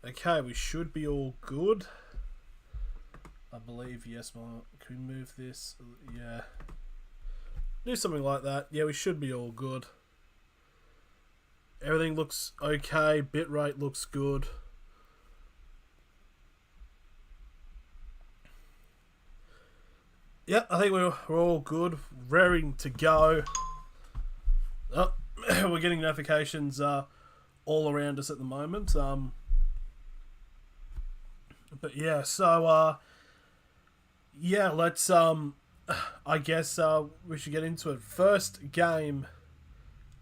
Okay, we should be all good. I believe, yes. Can we move this? Yeah. Do something like that. Yeah, we should be all good. Everything looks okay. Bitrate looks good. Yeah, I think we're all good. Raring to go. Oh, we're getting notifications all around us at the moment. But yeah, so yeah, let's I guess we should get into it. First game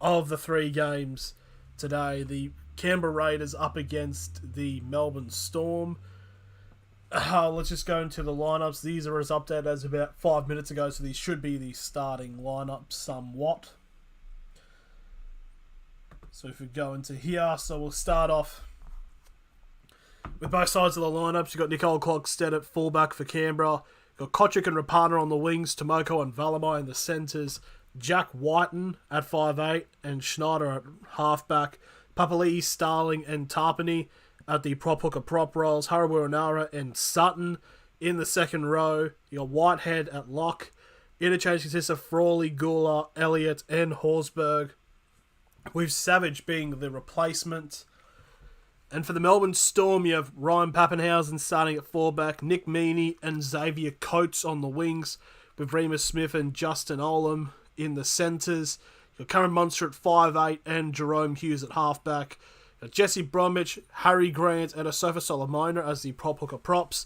of the 3 games today, the Canberra Raiders up against the Melbourne Storm. Let's just go into the lineups. These are as updated as about 5 minutes ago, so these should be the starting lineup somewhat. So if we go into here, so we'll start off with both sides of the lineups. You've got Nicole Clogstead at fullback for Canberra. You've got Kotrick and Rapana on the wings, Tomoko and Valamai in the centres, Jack Whiten at 5'8", and Schneider at halfback, Papali'i, Starling and Tarpany at the prop hooker prop roles, Harabu Onara and Sutton in the second row. You got Whitehead at lock. Interchange consists of Frawley, Gula, Elliott and Horsburgh, with Savage being the replacement. And for the Melbourne Storm, you have Ryan Pappenhausen starting at fullback, Nick Meaney and Xavier Coates on the wings, with Remus Smith and Justin Olam in the centres. You've got Cameron Munster at 5'8", and Jerome Hughes at halfback. You've got Jesse Bromwich, Harry Grant and Asofa Solomona as the prop hooker props.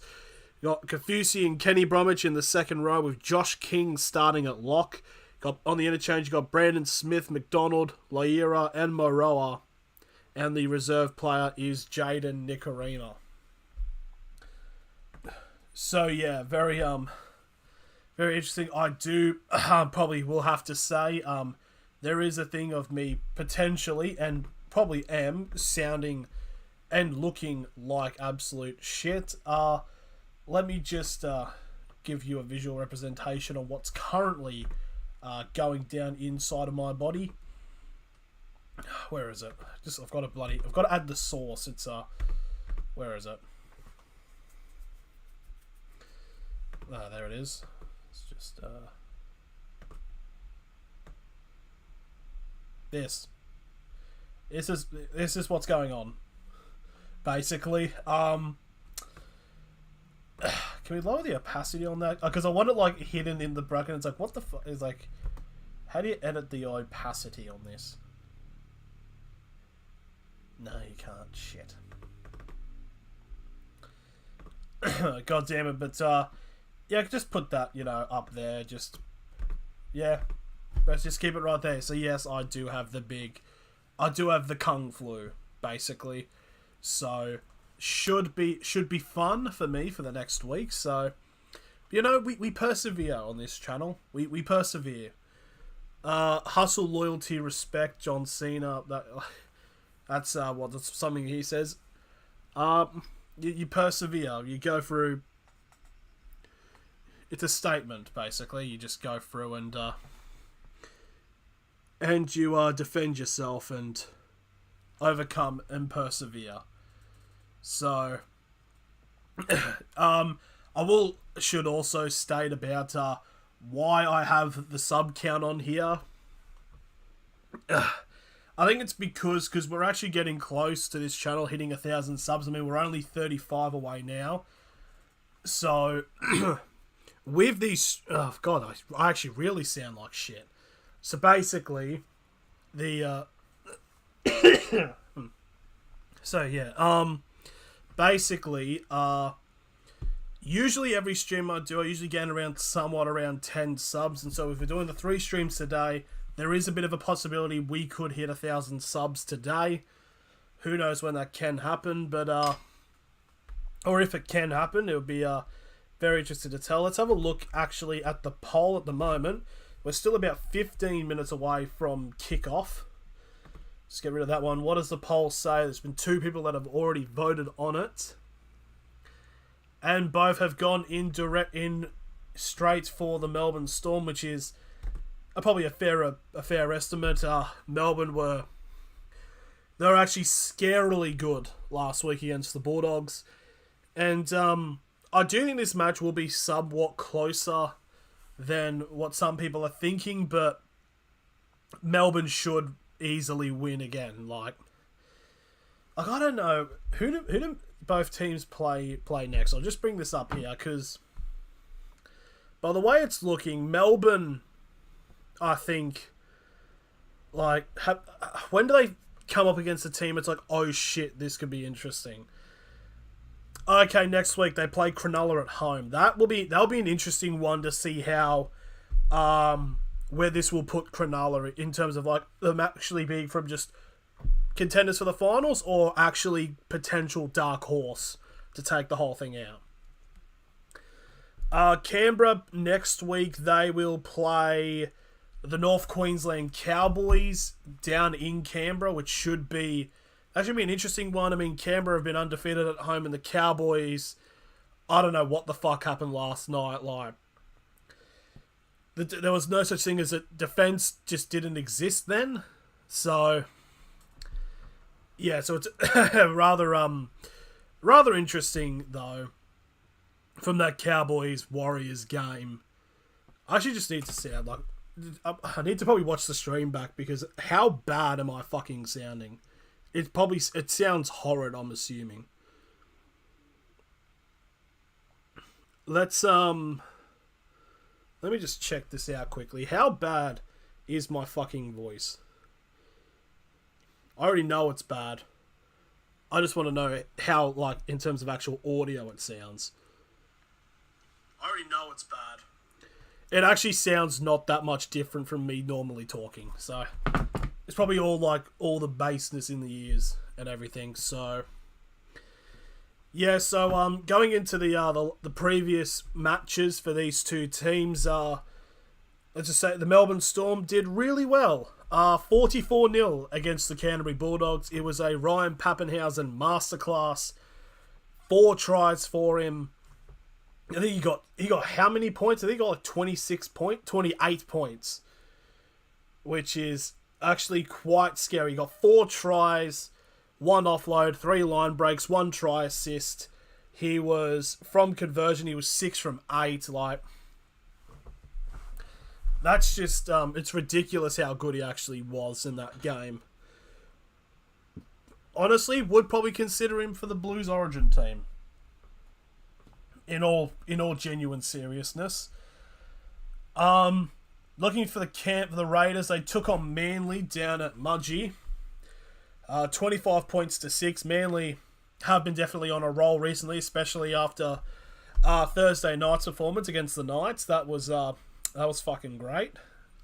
You've got Kafusi and Kenny Bromwich in the second row, with Josh King starting at lock. Got on the interchange, you've got Brandon Smith, McDonald, Laira and Moroa. And the reserve player is Jaden Nikorima. So yeah, very interesting. I do probably will have to say there is a thing of me potentially, and probably am, sounding and looking like absolute shit. Let me just give you a visual representation of what's currently going down inside of my body. Where is it? I've got to add the source. It's where is it? There it is. It's just this is what's going on. Basically, can we lower the opacity on that? Because I want it like hidden in the bracket. It's like, what the fuck? It's like, how do you edit the opacity on this? No, you can't. Shit. God damn it. But, yeah, just put that, up there. Just, yeah. Let's just keep it right there. So, yes, I do have the Kung Flu, basically. So, should be fun for me for the next week. So, we persevere on this channel. We persevere. Hustle, loyalty, respect, John Cena. That's something he says. You persevere. You go through. It's a statement, basically. You just go through and you defend yourself and overcome and persevere. So, should also state about why I have the sub count on here. I think it's because we're actually getting close to this channel hitting 1,000 subs. I mean, we're only 35 away now. So, with these... Oh, God, I actually really sound like shit. So, basically, the... So, yeah. Basically, usually every stream I do, I usually get somewhat around 10 subs. And so, if we're doing the 3 streams today... There is a bit of a possibility we could hit 1,000 subs today. Who knows when that can happen, but or if it can happen, it would be very interesting to tell. Let's have a look actually at the poll at the moment. We're still about 15 minutes away from kickoff. Let's get rid of that one. What does the poll say? There's been 2 people that have already voted on it, and both have gone in straight for the Melbourne Storm, which is probably a fair estimate. Melbourne were They were actually scarily good last week against the Bulldogs. And I do think this match will be somewhat closer than what some people are thinking, but Melbourne should easily win again. Like I don't know. Who do both teams play next? I'll just bring this up here, because by the way it's looking, Melbourne, I think, like, when do they come up against a team it's like, oh shit, this could be interesting? Okay, next week they play Cronulla at home. That'll be an interesting one to see how where this will put Cronulla in terms of like them actually being from just contenders for the finals or actually potential dark horse to take the whole thing out. Canberra next week, they will play the North Queensland Cowboys down in Canberra, which should be an interesting one. I mean, Canberra have been undefeated at home, and the Cowboys, I don't know what the fuck happened last night. Like, there was no such thing as a defense just didn't exist then. So, yeah, so it's rather interesting though from that Cowboys Warriors game. I actually just need to sound like I need to probably watch the stream back, because how bad am I fucking sounding? It sounds horrid, I'm assuming. Let me just check this out quickly. How bad is my fucking voice? I already know it's bad. I just want to know how, like, in terms of actual audio it sounds. I already know it's bad. It actually sounds not that much different from me normally talking, so it's probably all the bassness in the ears and everything. So yeah, so going into the previous matches for these two teams, let's just say the Melbourne Storm did really well. 44-0 against the Canterbury Bulldogs. It was a Ryan Pappenhausen masterclass. 4 tries for him. I think he got how many points? I think he got like 28 points, which is actually quite scary. He got 4 tries, 1 offload, 3 line breaks, 1 try assist. He was, from conversion, he was 6 from 8. Like, that's just, it's ridiculous how good he actually was in that game. Honestly, would probably consider him for the Blues Origin team. In all genuine seriousness. Looking for the Raiders, they took on Manly down at Mudgee. 25 points to 6. Manly have been definitely on a roll recently, especially after Thursday night's performance against the Knights. That was fucking great.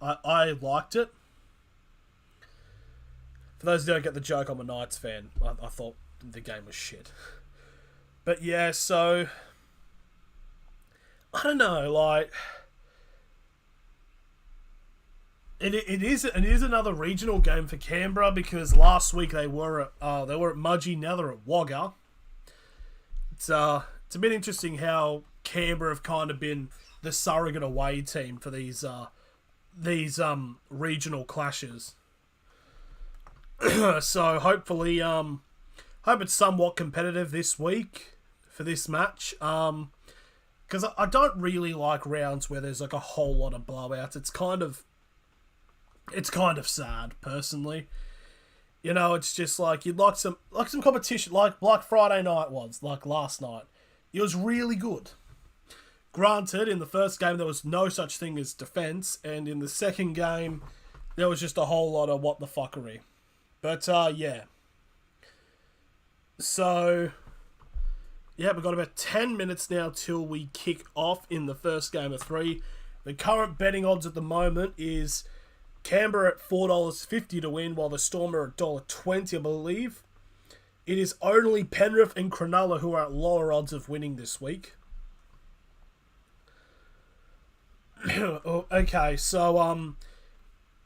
I liked it. For those who don't get the joke, I'm a Knights fan. I thought the game was shit. But yeah, so I don't know, like, it is another regional game for Canberra, because last week they were at Mudgee, now they're at Wagga. It's a bit interesting how Canberra have kind of been the surrogate away team for these regional clashes. So hopefully, hope it's somewhat competitive this week for this match. Because I don't really like rounds where there's like a whole lot of blowouts. It's kind of sad, personally. You know, it's just like you'd like some competition, like Friday night was, like last night. It was really good. Granted, in the first game there was no such thing as defense, and in the second game there was just a whole lot of what the fuckery. But yeah. So yeah, we've got about 10 minutes now till we kick off in the first game of 3. The current betting odds at the moment is Canberra at $4.50 to win, while the Storm are at $1.20, I believe. It is only Penrith and Cronulla who are at lower odds of winning this week. Okay, so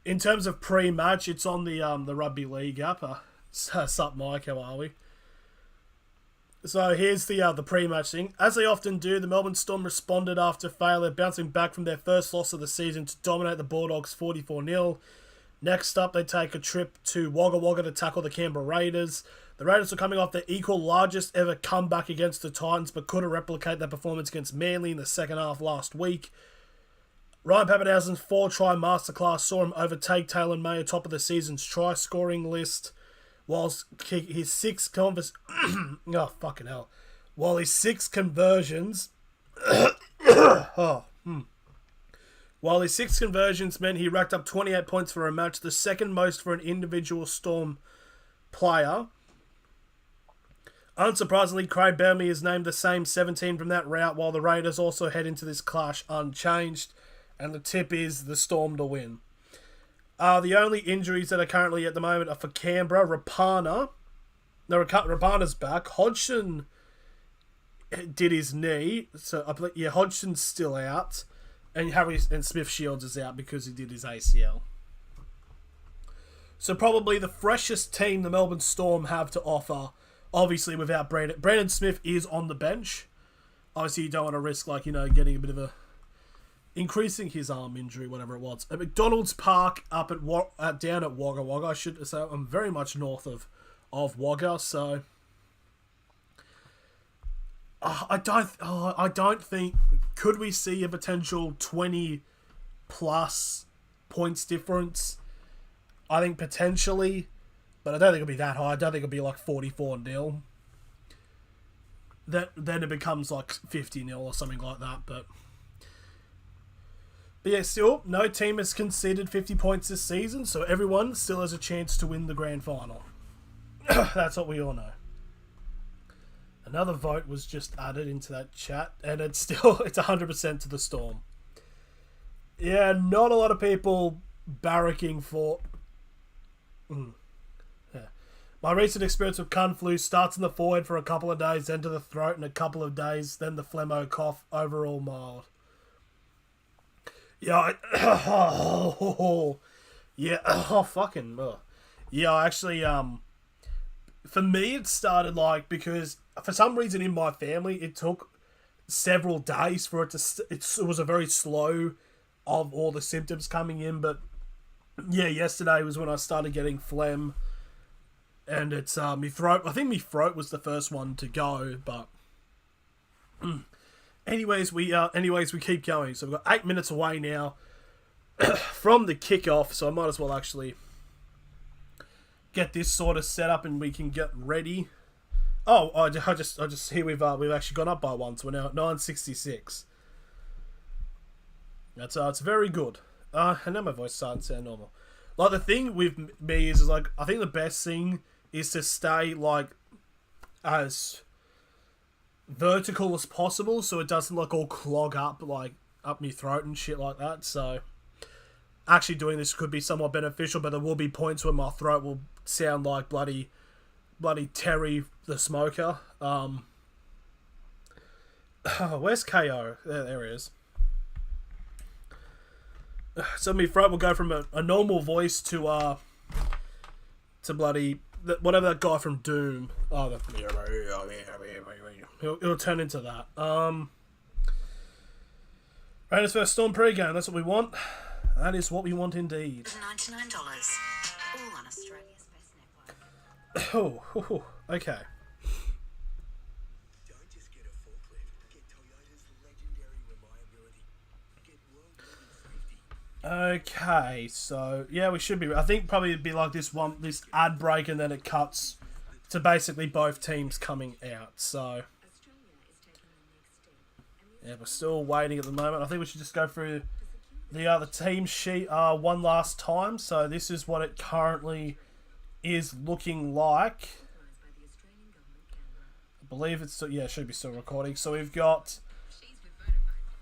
in terms of pre-match, it's on the Rugby League app. Sup, Mike? How are we? So here's the pre-match thing. As they often do, the Melbourne Storm responded after failure, bouncing back from their first loss of the season to dominate the Bulldogs 44-0. Next up, they take a trip to Wagga Wagga to tackle the Canberra Raiders. The Raiders are coming off their equal largest ever comeback against the Titans, but couldn't replicate their performance against Manly in the second half last week. Ryan Pappenhausen's 4-try masterclass saw him overtake Taylor May atop of the season's try-scoring list, whilst his six conversions While his 6 conversions meant he racked up 28 points for a match, the second most for an individual Storm player. Unsurprisingly, Craig Bellamy is named the same 17 from that route, while the Raiders also head into this clash unchanged, and the tip is the Storm to win. The only injuries that are currently at the moment are for Canberra. Rapana's back. Hodgson did his knee, so Hodgson's still out. And Smith Shields is out because he did his ACL. So probably the freshest team the Melbourne Storm have to offer, obviously without Brandon. Brandon Smith is on the bench. Obviously you don't want to risk getting a bit of a... increasing his arm injury, whatever it was. At McDonald's Park up at down at Wagga Wagga, I should say. I'm very much north of Wagga, so... I don't think... Could we see a potential 20 plus points difference? I think potentially, but I don't think it'll be that high. I don't think it'll be like 44-0. Then it becomes like 50-0 or something like that. But yeah, still, no team has conceded 50 points this season, so everyone still has a chance to win the grand final. That's what we all know. Another vote was just added into that chat, and it's 100% to the Storm. Yeah, not a lot of people barracking for... Yeah. My recent experience with Cun Flu starts in the forehead for a couple of days, then to the throat in a couple of days, then the phlegmo cough, overall mild. Yeah, actually, for me it started because for some reason in my family it took several days for it to it was a very slow of all the symptoms coming in, but yeah, yesterday was when I started getting phlegm, and it's my throat. I think my throat was the first one to go, but anyways we keep going. So we've got 8 minutes away now from the kickoff, so I might as well actually get this sort of set up and we can get ready. Oh, I just hear we've actually gone up by one, so we're now at 9:66. That's it's very good. And now my voice starting to sound normal. Like the thing with me is like I think the best thing is to stay like as vertical as possible, so it doesn't like all clog up like up my throat and shit like that. So actually doing this could be somewhat beneficial, but there will be points where my throat will sound like bloody Terry the Smoker. Where's KO? There he is. So my throat will go from a normal voice to bloody whatever that guy from Doom. It'll turn into that. Raiders vs Storm pre-game. That's what we want. That is what we want indeed. $99, all on Australia's best network. Oh, okay. Don't just get a forklift. Get Toyota's legendary reliability. Get world-leading safety. Okay, so yeah, we should be. I think probably it'd be like this ad break, and then it cuts to basically both teams coming out. So yeah, we're still waiting at the moment. I think we should just go through the team sheet one last time. So this is what it currently is looking like. I believe it's still, it should be still recording. So we've got,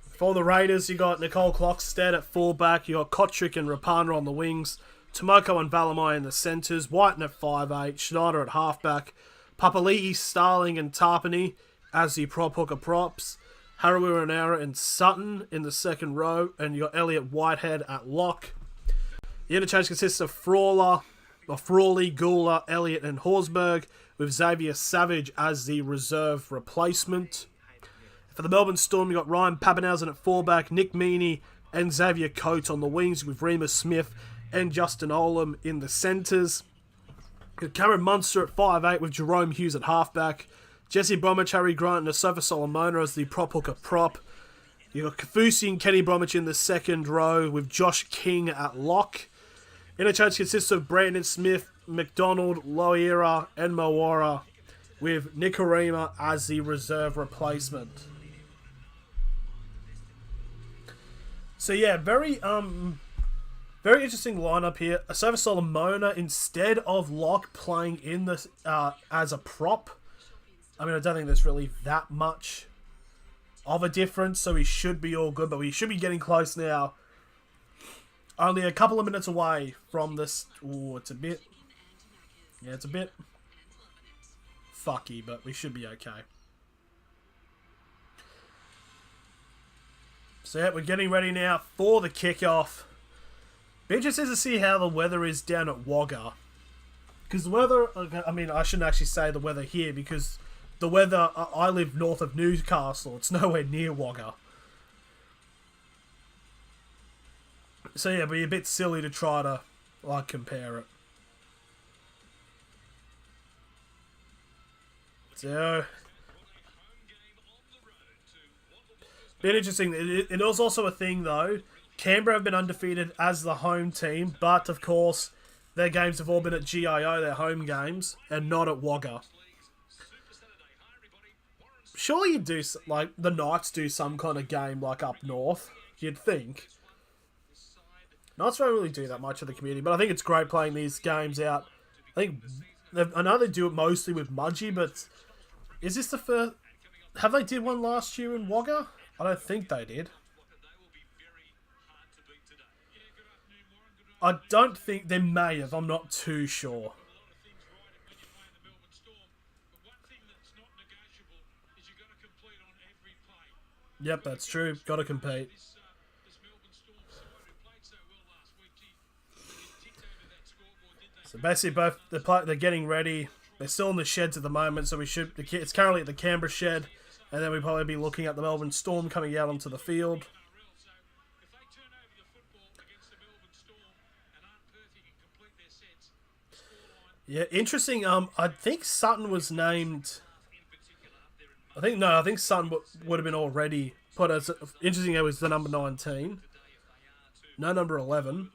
for the Raiders, you got Nicole Clockstead at fullback, you got Kotrick and Rapana on the wings, Tomoko and Valamai in the centres, Whiten at 5'8", Schneider at halfback, Papali'i, Starling and Tarpany as the prop hooker props, Harawira and Sutton in the second row, and you got Elliot Whitehead at lock. The interchange consists of Frawley, Gula, Elliott and Horsburgh, with Xavier Savage as the reserve replacement. For the Melbourne Storm, you got Ryan Pappenhausen at fullback, Nick Meaney and Xavier Coates on the wings, with Remus Smith and Justin Olam in the centres. Cameron Munster at 5'8" with Jerome Hughes at halfback. Jesse Bromwich, Harry Grant, and Asafa Solomona as the prop hooker prop. You've got Kafusi and Kenny Bromwich in the second row with Josh King at lock. Interchange consists of Brandon Smith, McDonald, Loiera, and Moara, with Nikorima as the reserve replacement. So yeah, very interesting lineup here. Asafa Solomona instead of lock playing in this as a prop. I mean, I don't think there's really that much of a difference, so he should be all good, but we should be getting close now. Only a couple of minutes away from this. Ooh, it's a bit fucky, but we should be okay. So yeah, we're getting ready now for the kickoff. Be interested to see how the weather is down at Wagga. Because the weather, I mean, I shouldn't actually say the weather here, because the weather, I live north of Newcastle. It's nowhere near Wagga. So yeah, it'd be a bit silly to try to, like, compare it. So, bit interesting. It was also a thing, though. Canberra have been undefeated as the home team, but, of course, their games have all been at GIO, their home games, and not at Wagga. Surely you'd do, like, the Knights do some kind of game, like, up north. You'd think. Knights don't really do that much of the community, but I think it's great playing these games out. I know they do it mostly with Mudgee, but is this the first... Have they did one last year in Wagga? I don't think they did. I don't think they may have. I'm not too sure. Yep, that's true. Got to compete. So basically, they're getting ready. They're still in the sheds at the moment, so it's currently at the Canberra shed, and then we'll probably be looking at the Melbourne Storm coming out onto the field. Yeah, interesting. I think Sutton was named. I think Sutton would have been already put as interesting. It was the number 19, no number 11.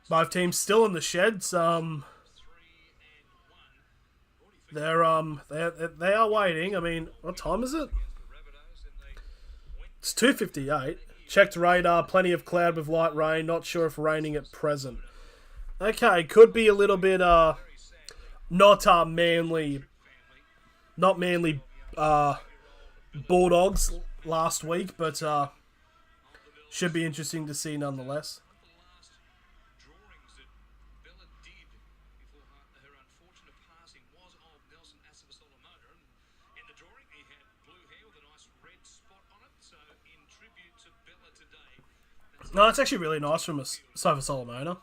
Both teams still in the sheds. They are waiting. I mean, what time is it? It's 2:58. Checked radar. Plenty of cloud with light rain. Not sure if raining at present. Okay, could be a little bit not manly Bulldogs last week, but should be interesting to see nonetheless. No, it's actually really nice from Asafa Solomona.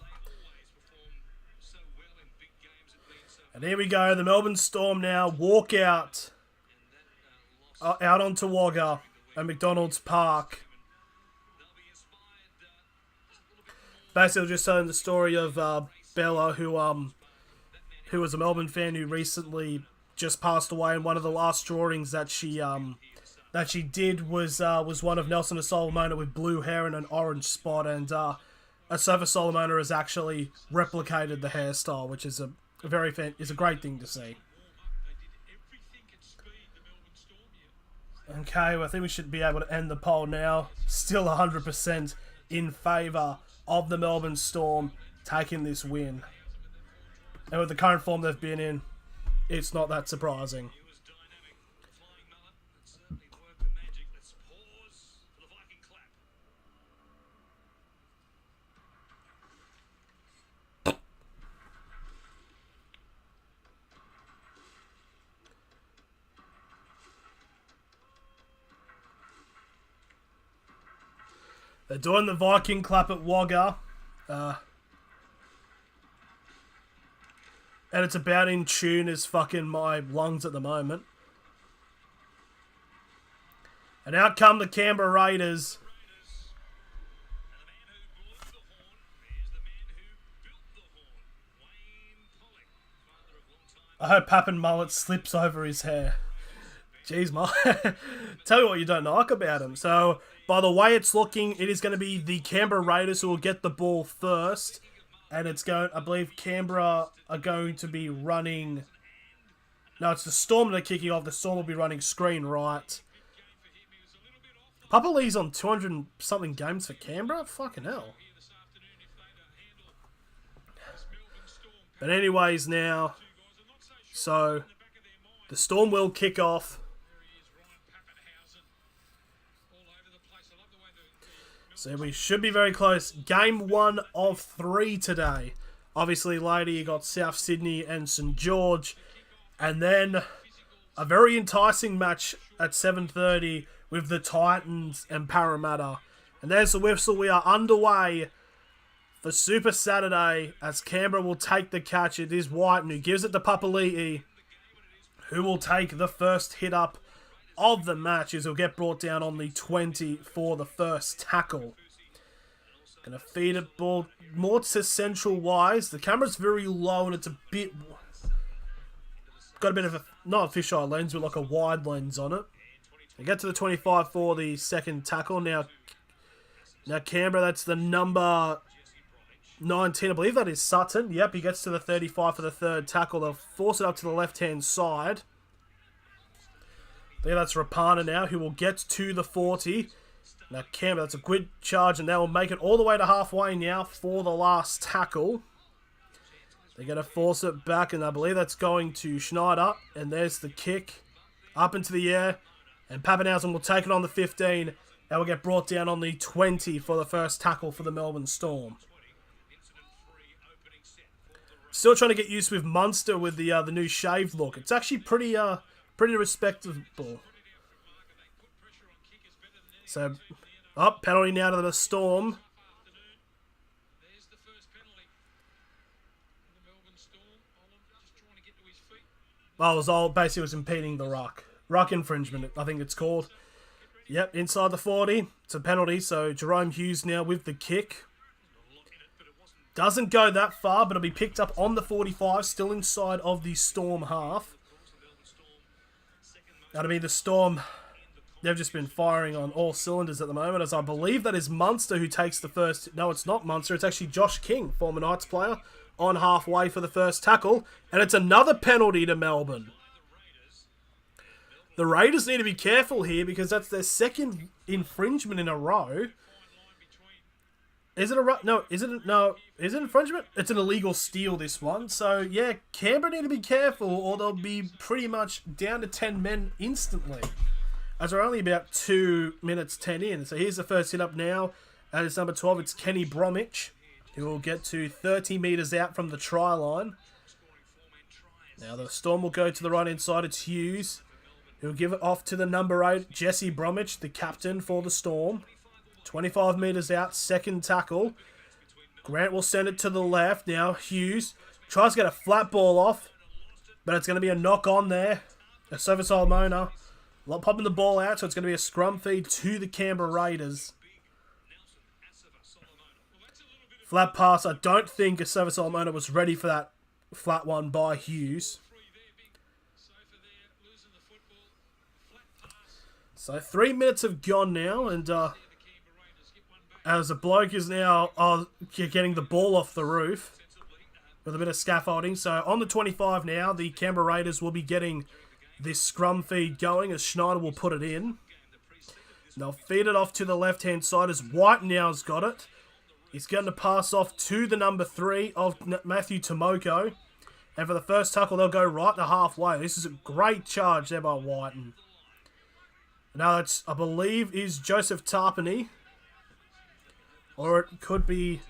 And here we go, the Melbourne Storm now walk out onto Wagga at McDonald's Park. Basically, just telling the story of Bella, who was a Melbourne fan who recently just passed away, and one of the last drawings that she did was one of Nelson Solomona with blue hair and an orange spot, and Asafa Solomona has actually replicated the hairstyle, which is a great thing to see. Okay, well, I think we should be able to end the poll now. Still 100% in favour of the Melbourne Storm taking this win. And with the current form they've been in, it's not that surprising. They're doing the Viking clap at Wagga. And it's about in tune as fucking my lungs at the moment. And out come the Canberra Raiders. I hope Pappen mullet slips over his hair. Jeez, tell you what you don't like about him. So, by the way it's looking, it is going to be the Canberra Raiders who will get the ball first. And it's going, I believe Canberra are going to be running... No, it's the Storm that are kicking off. The Storm will be running screen right. Papa Lee's on 200 and something games for Canberra? Fucking hell. But anyways now, so the Storm will kick off. So we should be very close. Game 1 of 3 today. Obviously later you got South Sydney and St George. And then a very enticing match at 7:30 with the Titans and Parramatta. And there's the whistle. We are underway for Super Saturday as Canberra will take the catch. It is Whiten who gives it to Papali'i, who will take the first hit up of the match as he'll get brought down on the 20 for the first tackle. Going to feed it ball more to central wise. The camera's very low and it's a bit... Got a bit of a, not a fisheye lens, but like a wide lens on it. They get to the 25 for the second tackle. Now Canberra, that's the number 19. I believe that is Sutton. Yep, he gets to the 35 for the third tackle. They'll force it up to the left-hand side. I think that's Rapana now, who will get to the 40. Now Canberra, that's a good charge, and they will make it all the way to halfway now for the last tackle. They're going to force it back, and I believe that's going to Schneider. And there's the kick up into the air. And Pappenhausen will take it on the 15. And will get brought down on the 20 for the first tackle for the Melbourne Storm. Still trying to get used with Munster with the new shaved look. It's actually pretty respectable. So, penalty now to the Storm. Oh, it was all basically was impeding the ruck. Ruck infringement, I think it's called. Yep, inside the 40. It's a penalty, so Jerome Hughes now with the kick. Doesn't go that far, but it'll be picked up on the 45, still inside of the Storm half. That'll be the Storm. They've just been firing on all cylinders at the moment, as I believe that is Munster who takes the first... No, it's not Munster, it's actually Josh King, former Knights player, on halfway for the first tackle. And it's another penalty to Melbourne. The Raiders need to be careful here because that's their second infringement in a row. Is it a... No, is it infringement? It's an illegal steal, this one. So, yeah, Canberra need to be careful or they'll be pretty much down to 10 men instantly. As we're only about 2 minutes 10 in. So here's the first hit up now. And it's number 12. It's Kenny Bromwich, who will get to 30 metres out from the try line. Now the Storm will go to the right-hand side. It's Hughes, who'll give it off to the number 8, Jesse Bromwich, the captain for the Storm. 25 metres out, second tackle. Grant will send it to the left. Now Hughes tries to get a flat ball off, but it's going to be a knock on there. A Sofa Solomona popping the ball out, so it's going to be a scrum feed to the Canberra Raiders. Flat pass. I don't think a Sofa Solomona was ready for that flat one by Hughes. So 3 minutes have gone now, and as the bloke is now getting the ball off the roof with a bit of scaffolding. So on the 25 now, the Canberra Raiders will be getting this scrum feed going as Schneider will put it in. They'll feed it off to the left-hand side as White now's got it. He's going to pass off to the number 3 of Matthew Tomoko. And for the first tackle, they'll go right to halfway. This is a great charge there by Whiten. Now that's, I believe, is Joseph Tarpany. Or it could be...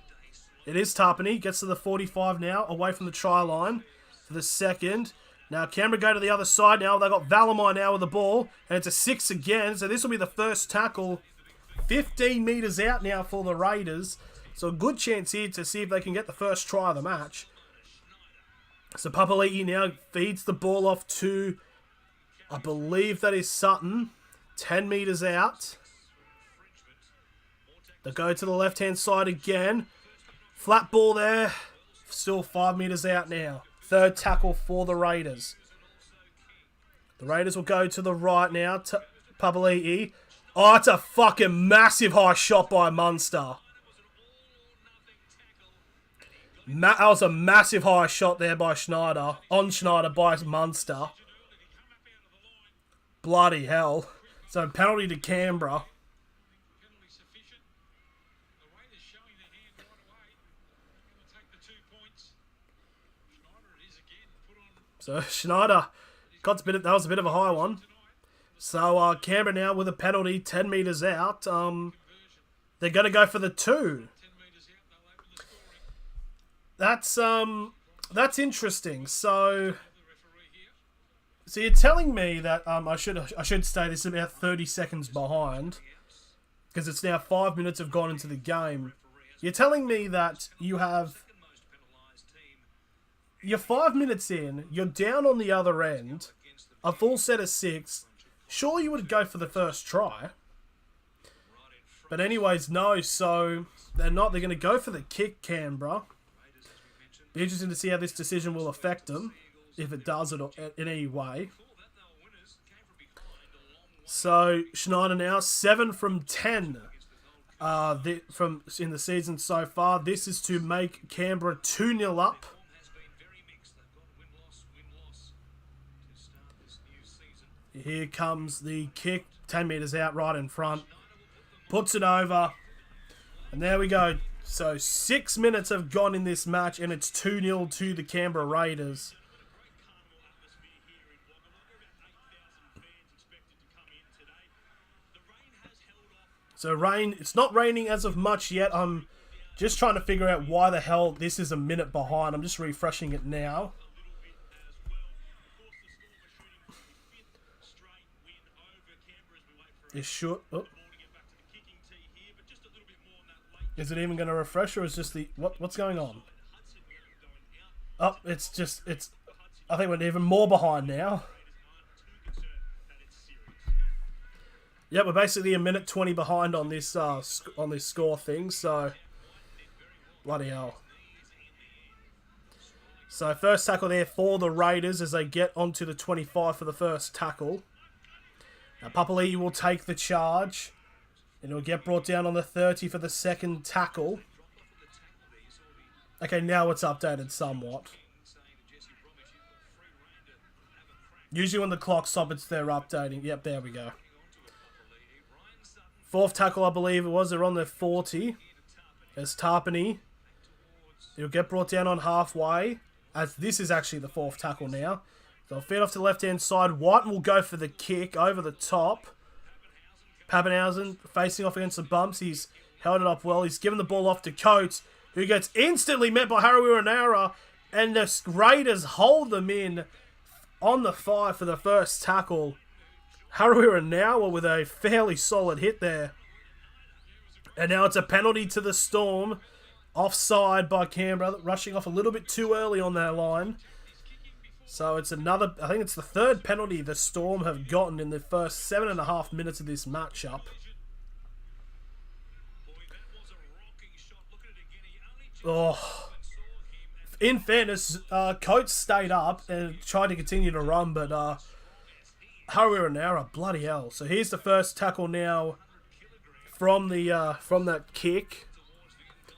It is Tarpany. Gets to the 45 now, away from the try line for the second. Now Canberra go to the other side now. They've got Valamai now with the ball. And it's a 6 again. So this will be the first tackle. 15 metres out now for the Raiders. So a good chance here to see if they can get the first try of the match. So Papali'i now feeds the ball off to, I believe that is Sutton. 10 metres out. They go to the left-hand side again. Flat ball there. Still 5 metres out now. third tackle for the Raiders. The Raiders will go to the right now. Papali'i. Oh, it's a fucking massive high shot by Munster. That was a massive high shot there by Schneider. On Schneider by Munster. Bloody hell. So penalty to Canberra. So Schneider got that was a bit of a high one. So Canberra now with a penalty 10 metres out. They're going to go for the 2. That's interesting. So you're telling me that I should say this is about 30 seconds behind because it's now 5 minutes have gone into the game. You're telling me that you're 5 minutes in, you're down on the other end, a full set of 6. Sure, you would go for the first try. But anyways, no, so they're not. They're going to go for the kick, Canberra. Be interesting to see how this decision will affect them, if it does it in any way. So, Schneider now, 7 from 10 in the season so far. This is to make Canberra 2-0 up. Here comes the kick, 10 metres out, right in front. Puts it over. And there we go. So 6 minutes have gone in this match, and it's 2-0 to the Canberra Raiders. So rain, it's not raining as of much yet. I'm just trying to figure out why the hell this is a minute behind. I'm just refreshing it now. It should. Oh. Is it even going to refresh, or is just the what's going on? Oh, it's. I think we're even more behind now. Yeah, we're basically a minute 20 behind on this score thing. So bloody hell. So first tackle there for the Raiders as they get onto the 25 for the first tackle. Now Papali'i will take the charge. And it'll get brought down on the 30 for the second tackle. Okay, now it's updated somewhat. Usually when the clock stops, it's there updating. Yep, there we go. Fourth tackle, I believe it was. They're on the 40. There's Tarpany. It'll get brought down on halfway. As this is actually the fourth tackle now. They'll feed off to the left-hand side. White will go for the kick over the top. Pappenhausen facing off against the bumps. He's held it up well. He's given the ball off to Coates, who gets instantly met by Harawira-Naera, and the Raiders hold them in on the 5 for the first tackle. Harawira-Naera with a fairly solid hit there. And now it's a penalty to the Storm. Offside by Canberra, rushing off a little bit too early on their line. So it's another, I think it's the third penalty the Storm have gotten in the first 7.5 minutes of this matchup. Oh, in fairness, Coates stayed up and tried to continue to run, but Harawira-Naera, bloody hell. So here's the first tackle now from that kick.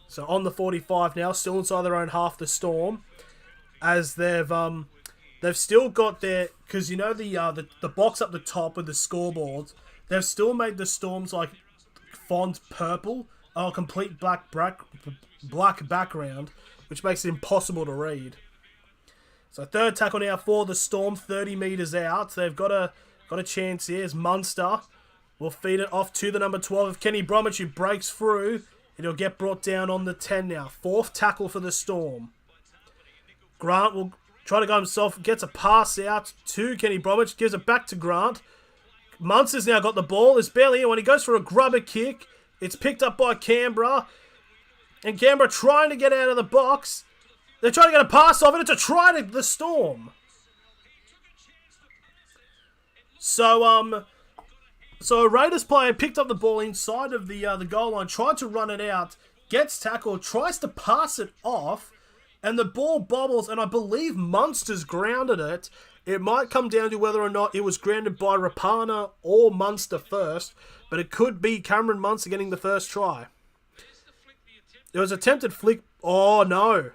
So on the 45 now, still inside their own half, the Storm, as they've still got their, because you know the box up the top with the scoreboard, they've still made the Storms like font purple, a complete black background, which makes it impossible to read. So third tackle now for the Storm, 30 metres out. They've got a chance here as Munster will feed it off to the number 12 of Kenny Bromwich, who breaks through. It'll get brought down on the 10 now. Fourth tackle for the Storm. Grant will try to go himself, gets a pass out to Kenny Bromwich, gives it back to Grant. Munster's now got the ball, is barely in when he goes for a grubber kick. It's picked up by Canberra. And Canberra trying to get out of the box. They're trying to get a pass off it. It's a try to the Storm. So a Raiders player picked up the ball inside of the goal line, tried to run it out, gets tackled, tries to pass it off, and the ball bobbles, and I believe Munster's grounded it. It might come down to whether or not it was grounded by Rapana or Munster first, but it could be Cameron Munster getting the first try. It was attempted flick. Oh, no.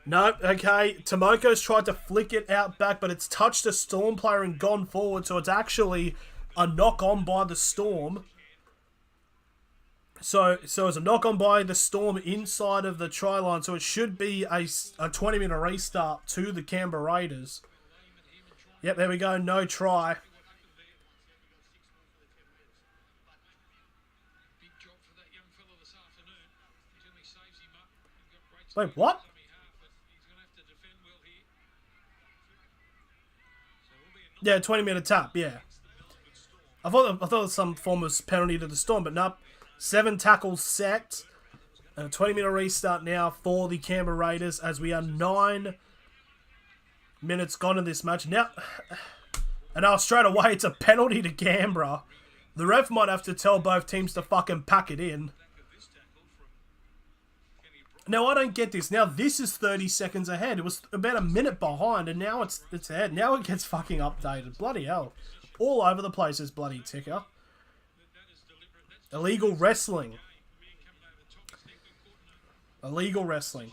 No, okay. Tomoko's tried to flick it out back, but it's touched a Storm player and gone forward, so it's actually a knock-on by the Storm. So it's a knock-on by the Storm inside of the try line, so it should be a 20-minute restart to the Canberra Raiders. Yep, there we go. No try. Wait, what? Yeah, 20-minute tap, yeah. I thought it was some form of penalty to the Storm, but nope. 7 tackles set. And a 20-minute restart now for the Canberra Raiders as we are 9 minutes gone in this match. Now, and now straight away, it's a penalty to Canberra. The ref might have to tell both teams to fucking pack it in. Now, I don't get this. Now, this is 30 seconds ahead. It was about a minute behind, and now it's ahead. Now it gets fucking updated. Bloody hell. All over the place is bloody ticker. Illegal wrestling. Illegal wrestling.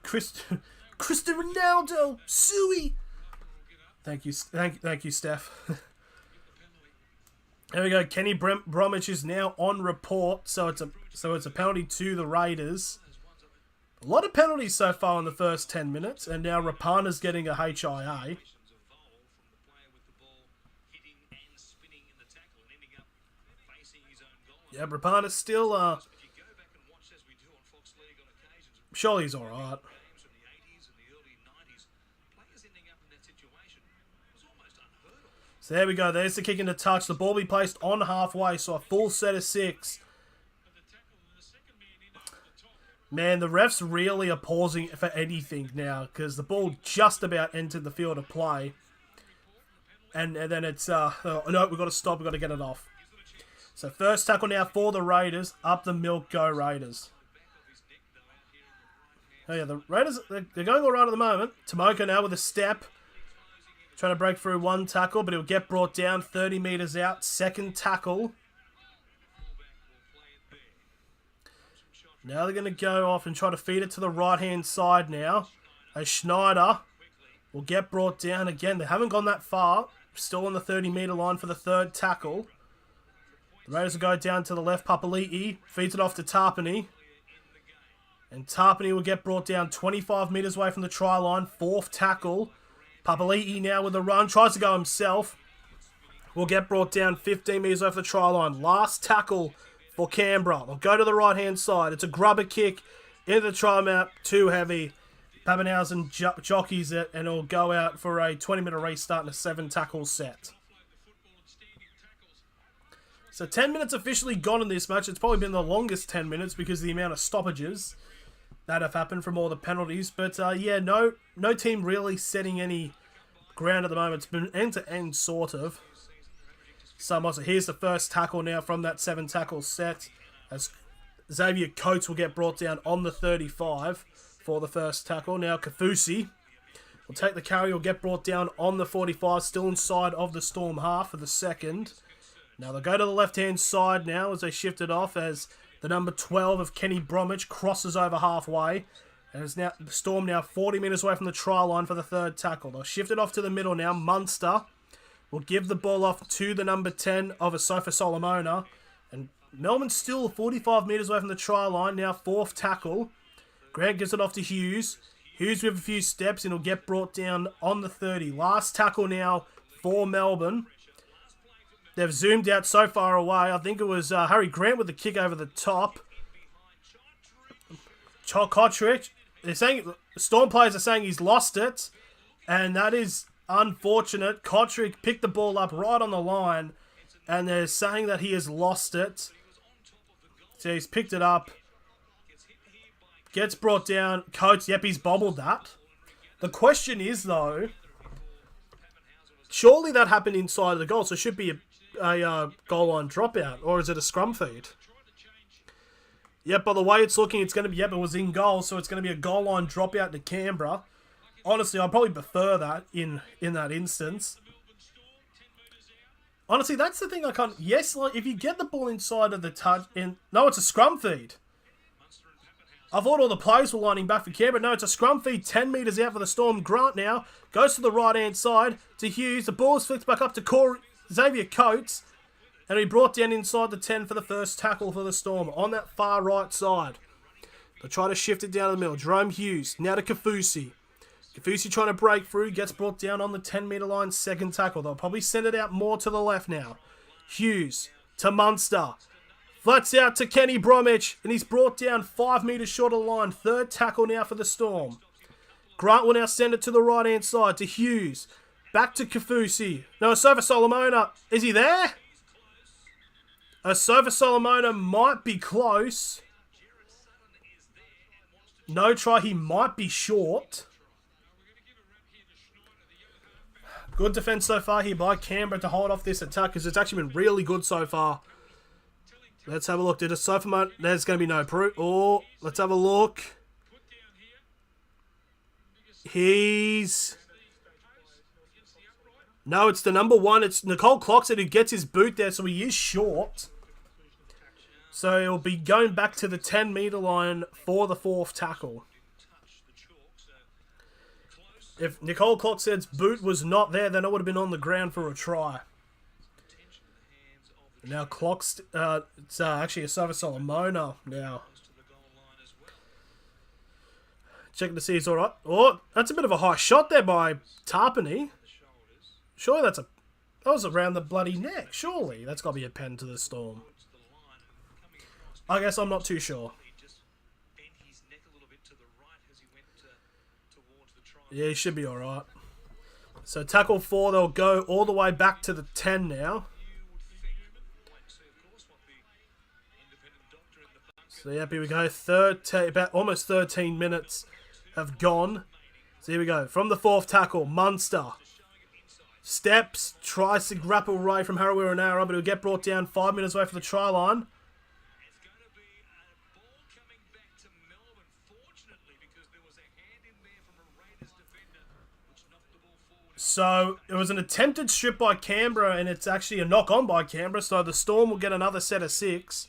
Cristiano Ronaldo. Suey. Thank you, Steph. There we go. Kenny Bromwich is now on report, so it's a penalty to the Raiders. A lot of penalties so far in the first 10 minutes, and now Rapana's getting a HIA. Yeah, Rapana's still, surely he's alright. So there we go. There's the kick into touch. The ball will be placed on halfway, so a full set of 6. Man, the refs really are pausing for anything now because the ball just about entered the field of play. And then it's, oh, no, we've got to stop. We've got to get it off. So first tackle now for the Raiders. Up the milk, go Raiders. Oh yeah, the Raiders, they're going all right at the moment. Tomoko now with a step. Trying to break through one tackle, but he'll get brought down 30 metres out. Second tackle. Now they're going to go off and try to feed it to the right-hand side now. As Schneider will get brought down again. They haven't gone that far. Still on the 30-metre line for the third tackle. The Raiders will go down to the left. Papali'i feeds it off to Tarpany. And Tarpany will get brought down 25 metres away from the try line. Fourth tackle. Papali'i now with a run. Tries to go himself. Will get brought down 15 metres off the try line. Last tackle for Canberra. They'll go to the right-hand side. It's a grubber kick into the try map. Too heavy. Pappenhausen jockeys it, and it'll go out for a 20-minute restart and a 7-tackle set. So 10 minutes officially gone in this match. It's probably been the longest 10 minutes because of the amount of stoppages that have happened from all the penalties. But yeah, no team really setting any ground at the moment. It's been end-to-end sort of. So here's the first tackle now from that 7-tackle set. As Xavier Coates will get brought down on the 35 for the first tackle. Now Kafusi will take the carry. Will get brought down on the 45. Still inside of the Storm half for the second. Now they'll go to the left-hand side now as they shift it off as the number 12 of Kenny Bromwich crosses over halfway. And it's now the Storm now 40 metres away from the try line for the third tackle. They'll shift it off to the middle now. Munster will give the ball off to the number 10 of Asofa Solomona. And Melbourne's still 45 metres away from the try line. Now fourth tackle. Grant gives it off to Hughes. Hughes with a few steps and he'll get brought down on the 30. Last tackle now for Melbourne. They've zoomed out so far away. I think it was Harry Grant with the kick over the top. Kotrick. They're saying Storm players are saying he's lost it, and that is unfortunate. Kotrick picked the ball up right on the line, and they're saying that he has lost it. So he's picked it up, gets brought down. Coates, yep, he's bobbled that. The question is though, surely that happened inside the goal, so it should be a goal line dropout, or is it a scrum feed? Yep, by the way it's looking, it's going to be, yep, it was in goal, so it's going to be a goal line dropout to Canberra. Honestly, I'd probably prefer that in that instance. Honestly, that's the thing I can't... Yes, like, if you get the ball inside of the touch... No, it's a scrum feed. I thought all the players were lining back for Canberra. No, it's a scrum feed 10 metres out for the Storm. Grant now goes to the right-hand side to Hughes. The ball's flicked back up to Xavier Coates. And he brought down inside the 10 for the first tackle for the Storm on that far right side. They'll try to shift it down the middle. Jerome Hughes now to Kafusi. Kafusi trying to break through, gets brought down on the 10-metre line, second tackle. They'll probably send it out more to the left now. Hughes to Munster. Flats out to Kenny Bromwich, and he's brought down 5 metres short of the line. Third tackle now for the Storm. Grant will now send it to the right-hand side to Hughes. Back to Kafusi. No, Asofa Solomona. Is he there? Asofa Solomona might be close. No try, he might be short. Good defence so far here by Canberra to hold off this attack because it's actually been really good so far. Let's have a look. Did a sofa? There's going to be no proof. Oh, let's have a look. No, it's the number 1. It's Nicole Cloxton who gets his boot there, so he is short. So he'll be going back to the 10-metre line for the 4th tackle. If Nicole Cloxton's boot was not there, then it would have been on the ground for a try. Now it's actually Asofa Solomona now. Checking to see he's alright. Oh, that's a bit of a high shot there by Tarpany. Surely that was around the bloody neck. Surely that's got to be a pen to the Storm. I guess I'm not too sure. Yeah, he should be alright. So tackle 4, they'll go all the way back to the 10 now. So yep, here we go. About almost 13 minutes have gone. So here we go. From the 4th tackle, Munster. Steps, tries to grapple away from Harawira-Naera, but he'll get brought down 5 minutes away from the try line. So it was an attempted strip by Canberra, and it's actually a knock-on by Canberra, so the Storm will get another set of 6.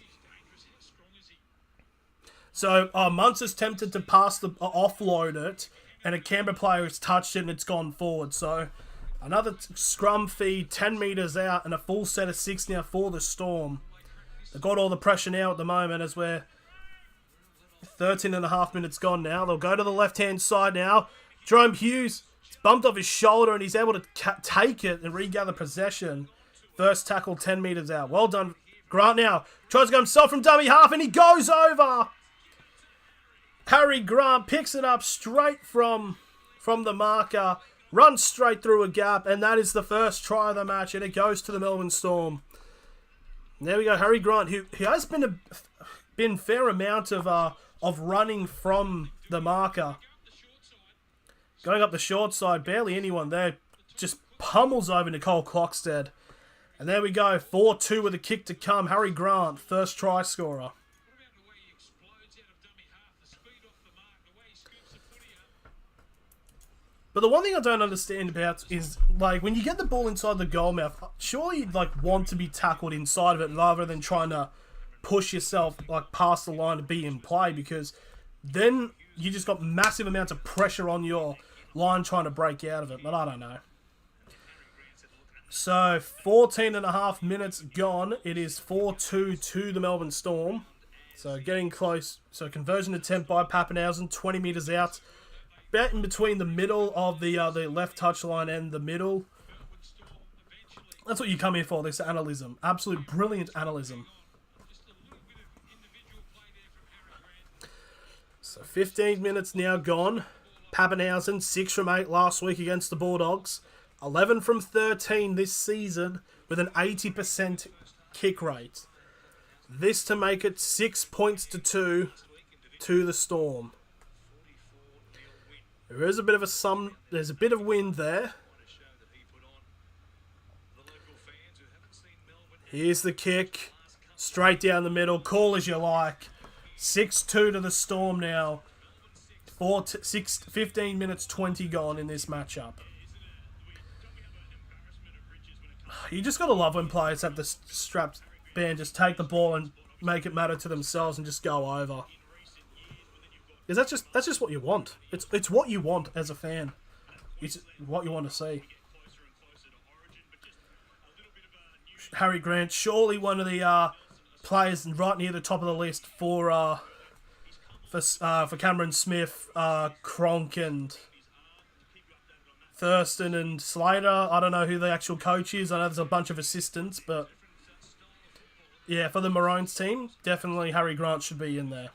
So Munster's tempted to offload it, and a Canberra player has touched it and it's gone forward. So another scrum feed, 10 metres out, and a full set of 6 now for the Storm. They've got all the pressure now at the moment as we're 13.5 minutes gone now. They'll go to the left-hand side now. Jerome Hughes bumped off his shoulder and he's able to take it and regather possession. First tackle 10 metres out. Well done. Grant now tries to go himself from dummy half and he goes over. Harry Grant picks it up straight from the marker, runs straight through a gap, and that is the first try of the match, and it goes to the Melbourne Storm. There we go, Harry Grant, who has been fair amount of running from the marker. Going up the short side, barely anyone there, just pummels over Nicole Cloxted. And there we go, 4-2 with a kick to come. Harry Grant, first try scorer. But the one thing I don't understand about is, like, when you get the ball inside the goal mouth, surely you'd, like, want to be tackled inside of it rather than trying to push yourself, like, past the line to be in play, because then you just got massive amounts of pressure on your line trying to break out of it. But I don't know. So, 14.5 minutes gone. It is 4-2 to the Melbourne Storm. So, getting close. So, conversion attempt by Pappenhausen, 20 metres out. About in between the middle of the left touchline and the middle. That's what you come here for, this analysm. Absolute brilliant analysm. So 15 minutes now gone. Pappenhausen, 6 from 8 last week against the Bulldogs. 11 from 13 this season with an 80% kick rate. This to make it 6 points to 2 to the Storm. There is a bit of there's a bit of wind there. Here's the kick. Straight down the middle. Call as you like. 6-2 to the Storm now. 15 minutes 20 gone in this matchup. You just got to love when players have the strapped band, just take the ball and make it matter to themselves and just go over. Because that's just what you want. It's what you want as a fan. It's what you want to see. Harry Grant, surely one of the players right near the top of the list for Cameron Smith, Cronk and Thurston and Slater. I don't know who the actual coach is. I know there's a bunch of assistants, but yeah, for the Maroons team, definitely Harry Grant should be in there.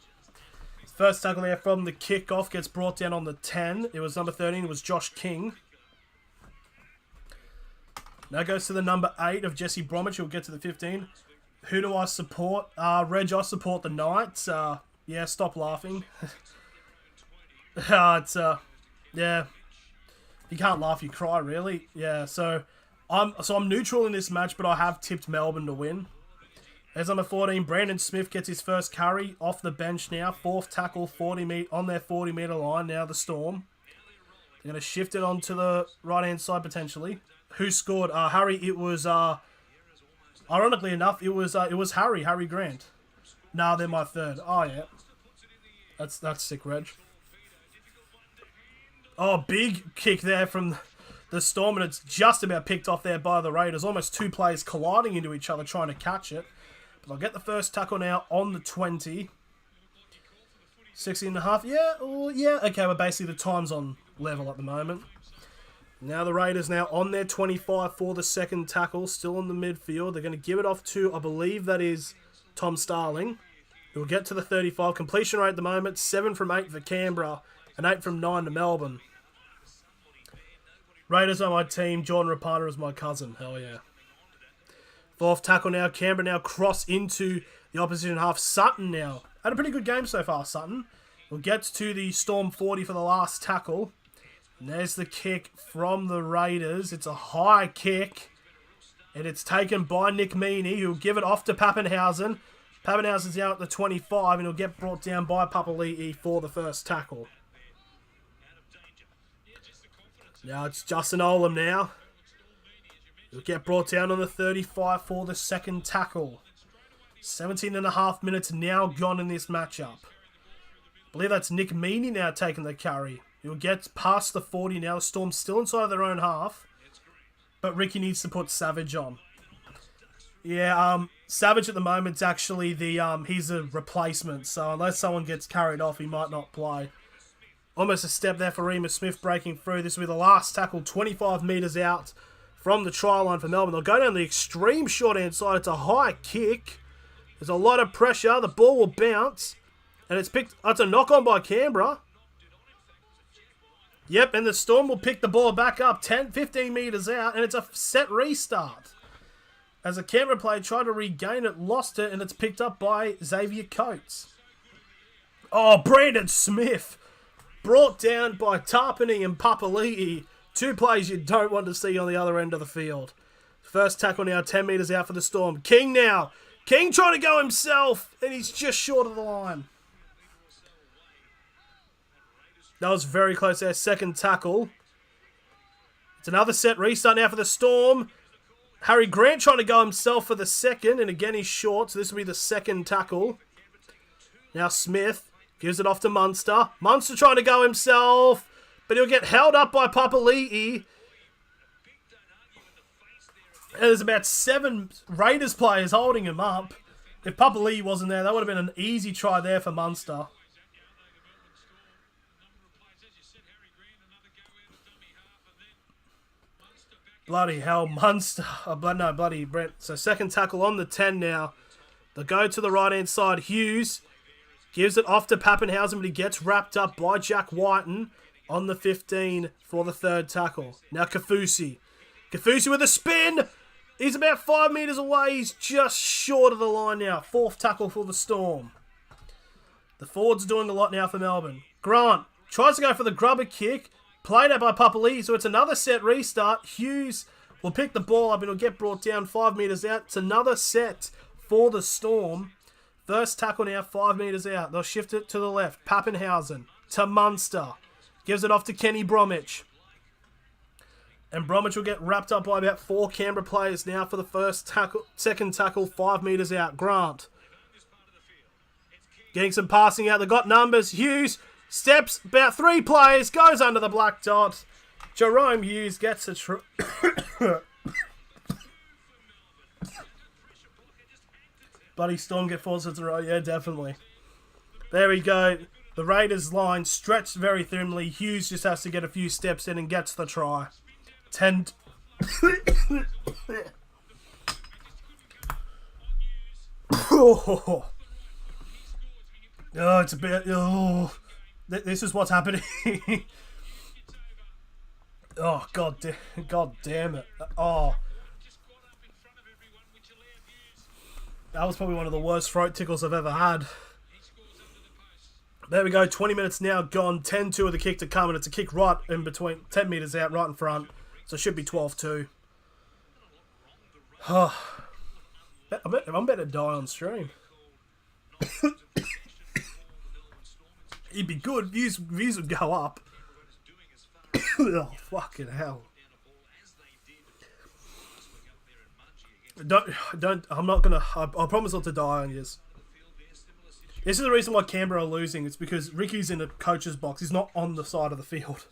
First tackle there from the kickoff gets brought down on the 10. It was number 13. It was Josh King. Now goes to the number 8 of Jesse Bromwich. He'll get to the 15. Who do I support? Reg, I support the Knights. Yeah, stop laughing. Yeah. You can't laugh, you cry, really. Yeah, so I'm neutral in this match, but I have tipped Melbourne to win. There's number 14, Brandon Smith gets his first carry off the bench now. Fourth tackle, on their 40-metre line. Now the Storm. They're going to shift it onto the right-hand side, potentially. Who scored? Harry, it was, ironically enough, it was Harry Grant. Nah, they're my third. Oh, yeah. That's sick, Reg. Oh, big kick there from the Storm, and it's just about picked off there by the Raiders. Almost two players colliding into each other trying to catch it. But they'll get the first tackle now on the 20. 16.5. Yeah, okay, well, basically the time's on level at the moment. Now the Raiders now on their 25 for the second tackle, still on the midfield. They're going to give it off to, I believe that is Tom Starling. He'll get to the 35. Completion rate at the moment, 7 from 8 for Canberra and 8 from 9 to Melbourne. Raiders are my team. Jordan Rapana is my cousin. Hell yeah. Fourth tackle now. Canberra now cross into the opposition half. Sutton now. Had a pretty good game so far, Sutton. We'll get to the Storm 40 for the last tackle. And there's the kick from the Raiders. It's a high kick. And it's taken by Nick Meaney, who'll give it off to Pappenhausen. Pappenhausen's out at the 25, and he'll get brought down by Papali'i for the first tackle. Now it's Justin Olam now. He'll get brought down on the 35 for the second tackle. 17.5 minutes now gone in this matchup. I believe that's Nick Meaney now taking the carry. He'll get past the 40 now. The Storm's still inside of their own half. But Ricky needs to put Savage on. Yeah, Savage at the moment's actually he's a replacement. So unless someone gets carried off, he might not play. Almost a step there for Remus Smith breaking through. This will be the last tackle, 25 metres out from the try line for Melbourne. They'll go down the extreme short-hand side. It's a high kick. There's a lot of pressure. The ball will bounce. And it's a knock-on by Canberra. Yep, and the Storm will pick the ball back up 15 metres out, and it's a set restart. As a Canberra player tried to regain it, lost it, and it's picked up by Xavier Coates. Oh, Brandon Smith. Brought down by Tarpany and Papali'i. Two players you don't want to see on the other end of the field. First tackle now, 10 metres out for the Storm. King now. King trying to go himself, and he's just short of the line. That was very close there. Second tackle. It's another set restart now for the Storm. Harry Grant trying to go himself for the second, and again he's short, so this will be the second tackle. Now Smith gives it off to Munster. Munster trying to go himself, but he'll get held up by Papali'i. And there's about 7 Raiders players holding him up. If Papali'i wasn't there, that would have been an easy try there for Munster. Bloody hell, Munster. Bloody Brent. So second tackle on the 10 now. They'll go to the right-hand side. Hughes gives it off to Pappenhausen, but he gets wrapped up by Jack Whiten on the 15 for the third tackle. Now Kafusi. Kafusi with a spin. He's about 5 metres away. He's just short of the line now. Fourth tackle for the Storm. The forwards are doing a lot now for Melbourne. Grant tries to go for the grubber kick. Played out by Papali'i, so it's another set restart. Hughes will pick the ball up and it'll get brought down 5 metres out. It's another set for the Storm. First tackle now, 5 metres out. They'll shift it to the left. Pappenhausen to Munster. Gives it off to Kenny Bromwich. And Bromwich will get wrapped up by about 4 Canberra players now for the first tackle. Second tackle, 5 metres out. Grant. Getting some passing out. They've got numbers. Hughes steps about 3 players. Goes under the black dot. Jerome Hughes gets a Buddy Storm get 4 sets in a row. Yeah, definitely. There we go. The Raiders line stretched very thinly. Hughes just has to get a few steps in and gets the try. 10. Oh, it's a bit. Oh, this is what's happening. Oh, God damn it. Oh. That was probably one of the worst throat tickles I've ever had. There we go, 20 minutes now gone, 10-2 of the kick to come, and it's a kick right in between, 10 metres out, right in front. So it should be 12-2. Oh. I'm better die on stream. It'd be good, views would go up. Oh, fucking hell. I promise not to die on yous. This is the reason why Canberra are losing. It's because Ricky's in the coach's box. He's not on the side of the field.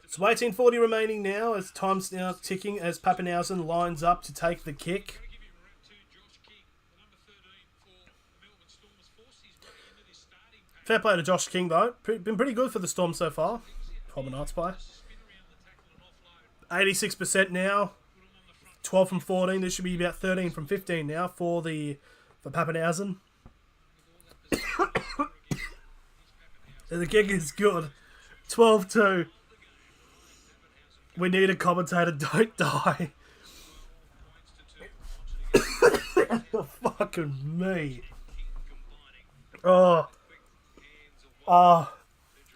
It's 18:40 remaining now as time's now ticking as Pappenhausen lines up to take the kick. Fair play to Josh King though. Been pretty good for the Storm so far. Probably Knights play. 86% now. 12 from 14. This should be about 13 from 15 now for Pappenhausen. And the kick is good. 12-2. We need a commentator. Don't die. Fucking me.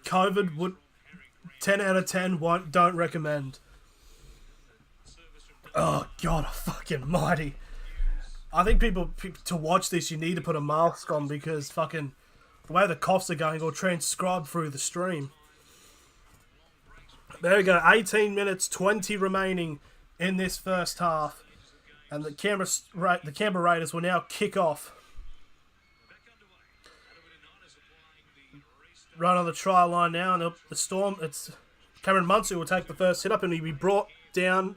COVID would 10 out of 10 don't recommend. Oh God, fucking mighty. I think people to watch this you need to put a mask on because fucking the way the coughs are going will transcribe through the stream. There we go, 18 minutes 20 remaining in this first half. And the Canberra Raiders will now kick off. Right on the try line now, and the Storm, it's Cameron Munster will take the first hit up, and he'll be brought down.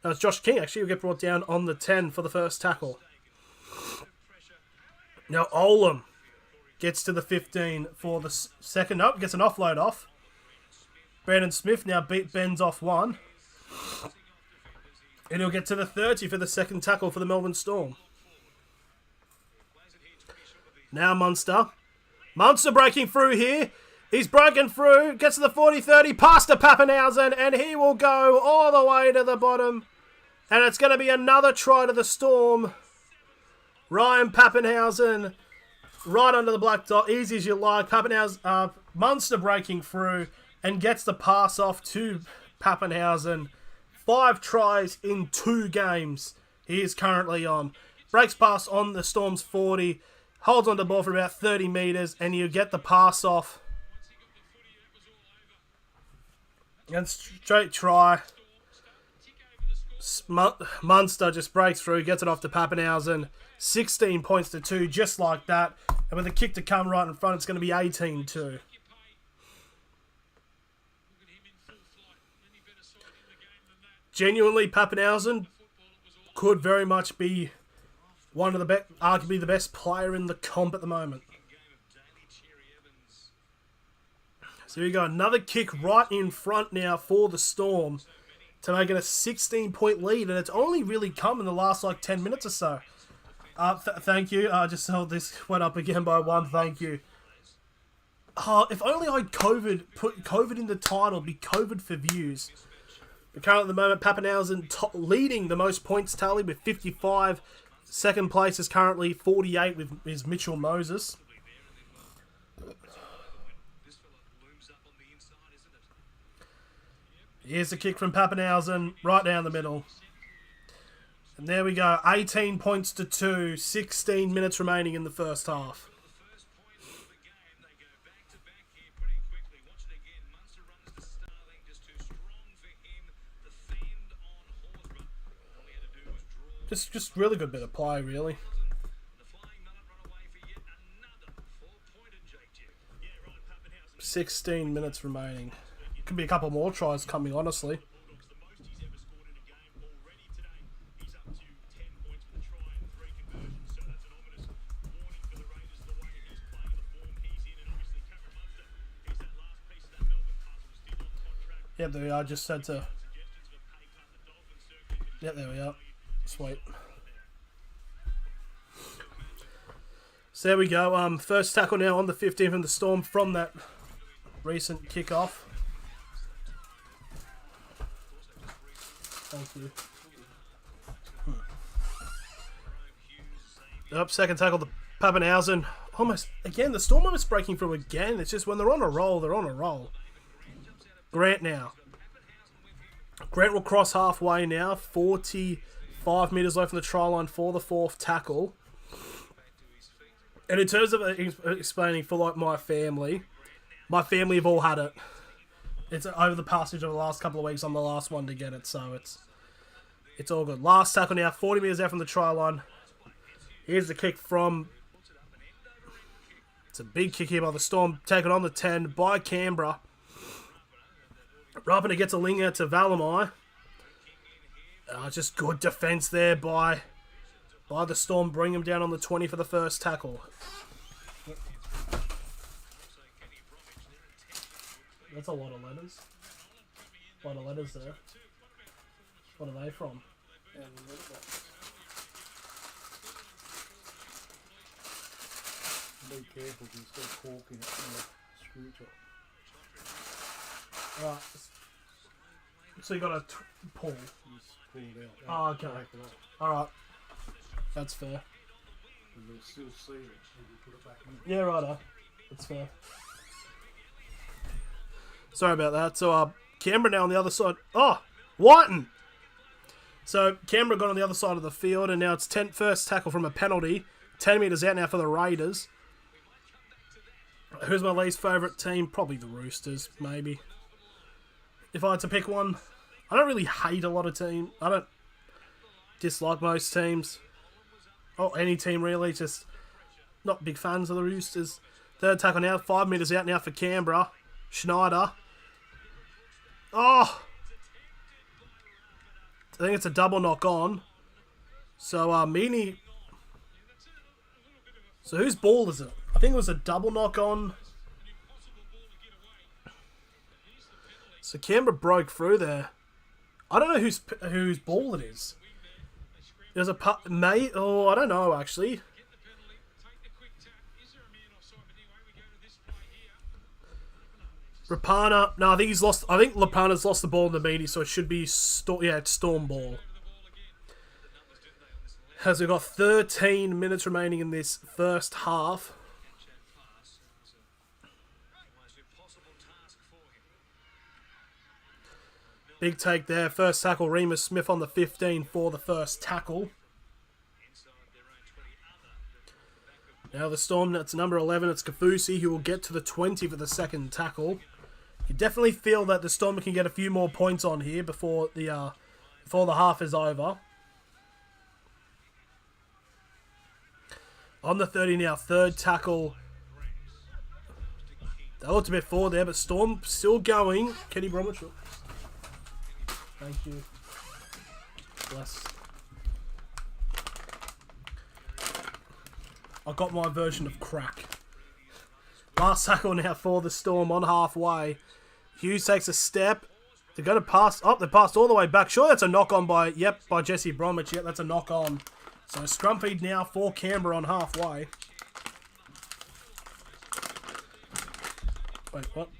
No, it's Josh King, actually, will get brought down on the 10 for the first tackle. Now, Olam gets to the 15 for the second. Nope, gets an offload off. Brandon Smith now bends off one. And he'll get to the 30 for the second tackle for the Melbourne Storm. Now Munster. Munster breaking through here. He's broken through. Gets to the 40-30. Past to Pappenhausen. And he will go all the way to the bottom. And it's going to be another try to the Storm. Ryan Pappenhausen. Right under the black dot. Easy as you like. Pappenhausen. Munster breaking through. And gets the pass off to Pappenhausen. 5 tries in 2 games. He is currently on. Breaks pass on the Storm's 40. Holds on the ball for about 30 metres, and you get the pass off. And straight try. Munster just breaks through, gets it off to Pappenhausen. 16 points to 2, just like that. And with a kick to come right in front, it's going to be 18-2. Genuinely, Pappenhausen could very much be one of the best, arguably the best player in the comp at the moment. So here we go, another kick right in front now for the Storm to make it a 16-point lead, and it's only really come in the last 10 minutes or so. Thank you. Just saw this went up again by 1. Thank you. If only I'd put COVID in the title, be COVID for views. But currently at the moment, Pappenhausen leading the most points tally with 55. Second place is currently 48 with Mitchell Moses. Here's the kick from Pappenhausen, right down the middle. And there we go, 18 points to 2, 16 minutes remaining in the first half. Just really good bit of play, really. 16 minutes remaining. Could be a couple more tries coming, honestly. Yep, there we are. Just said to... Yep, there we are. Sweet. So there we go. First tackle now on the 15th of the Storm from that recent kickoff. Thank you. Up, second tackle to Pappenhausen. Almost, again, the Storm almost breaking through again. It's just when they're on a roll, they're on a roll. Grant now. Grant will cross halfway now. 45 metres away from the try line for the fourth tackle. And in terms of explaining for like my family have all had it. It's over the passage of the last couple of weeks. I'm the last one to get it, so it's all good. Last tackle now, 40 metres out from the try line. Here's the kick from... It's a big kick here by the Storm. Taken on the 10 by Canberra. Rapina gets a linger to Valamai. Just good defence there by the Storm. Bring him down on the 20 for the first tackle. That's a lot of letters. A lot of letters there. What are they from? Be careful because it's got cork in it and a screw top. Alright. So you got a pull. Just pull it out. Oh, okay. Alright. That's fair. And you'll still see it if you put it back in. Yeah, righto. That's fair. Sorry about that. So, Canberra now on the other side. Oh! Whiten! So, Canberra got on the other side of the field, and now it's first tackle from a penalty. 10 metres out now for the Raiders. Who's my least favourite team? Probably the Roosters, maybe. If I had to pick one, I don't really hate a lot of teams. I don't dislike most teams. Oh, any team really. Just not big fans of the Roosters. Third tackle now. 5 metres out now for Canberra. Schneider. Oh! I think it's a double knock on. So, Meany... So, whose ball is it? I think it was a double knock on. So, Canberra broke through there. I don't know whose ball it is. There's a mate. Oh, I don't know actually. Rapana. No, I think he's lost. I think Lapana's lost the ball in the meaty, so it should be it's Storm ball. As we've got 13 minutes remaining in this first half. Big take there. First tackle, Remus Smith on the 15 for the first tackle. Now the Storm, that's number 11. It's Kafusi who will get to the 20 for the second tackle. You definitely feel that the Storm can get a few more points on here before the half is over. On the 30 now, third tackle. That looked a bit forward there, but Storm still going. Kenny Bromwich. Thank you. Bless. I got my version of crack. Last tackle now for the Storm on halfway. Hughes takes a step. They're going to pass. Oh, they passed all the way back. Sure, that's a knock on by Jesse Bromwich. Yep, that's a knock on. So scrum feed now for Canberra on halfway. Wait, what?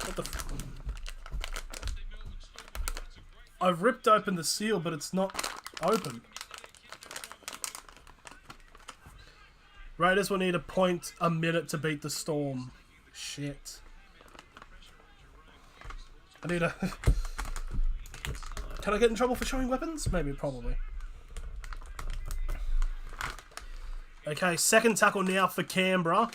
What the... I've ripped open the seal, but it's not open. Raiders will need a minute to beat the Storm. Shit. I need a... Can I get in trouble for showing weapons? Maybe, probably. Okay, second tackle now for Canberra.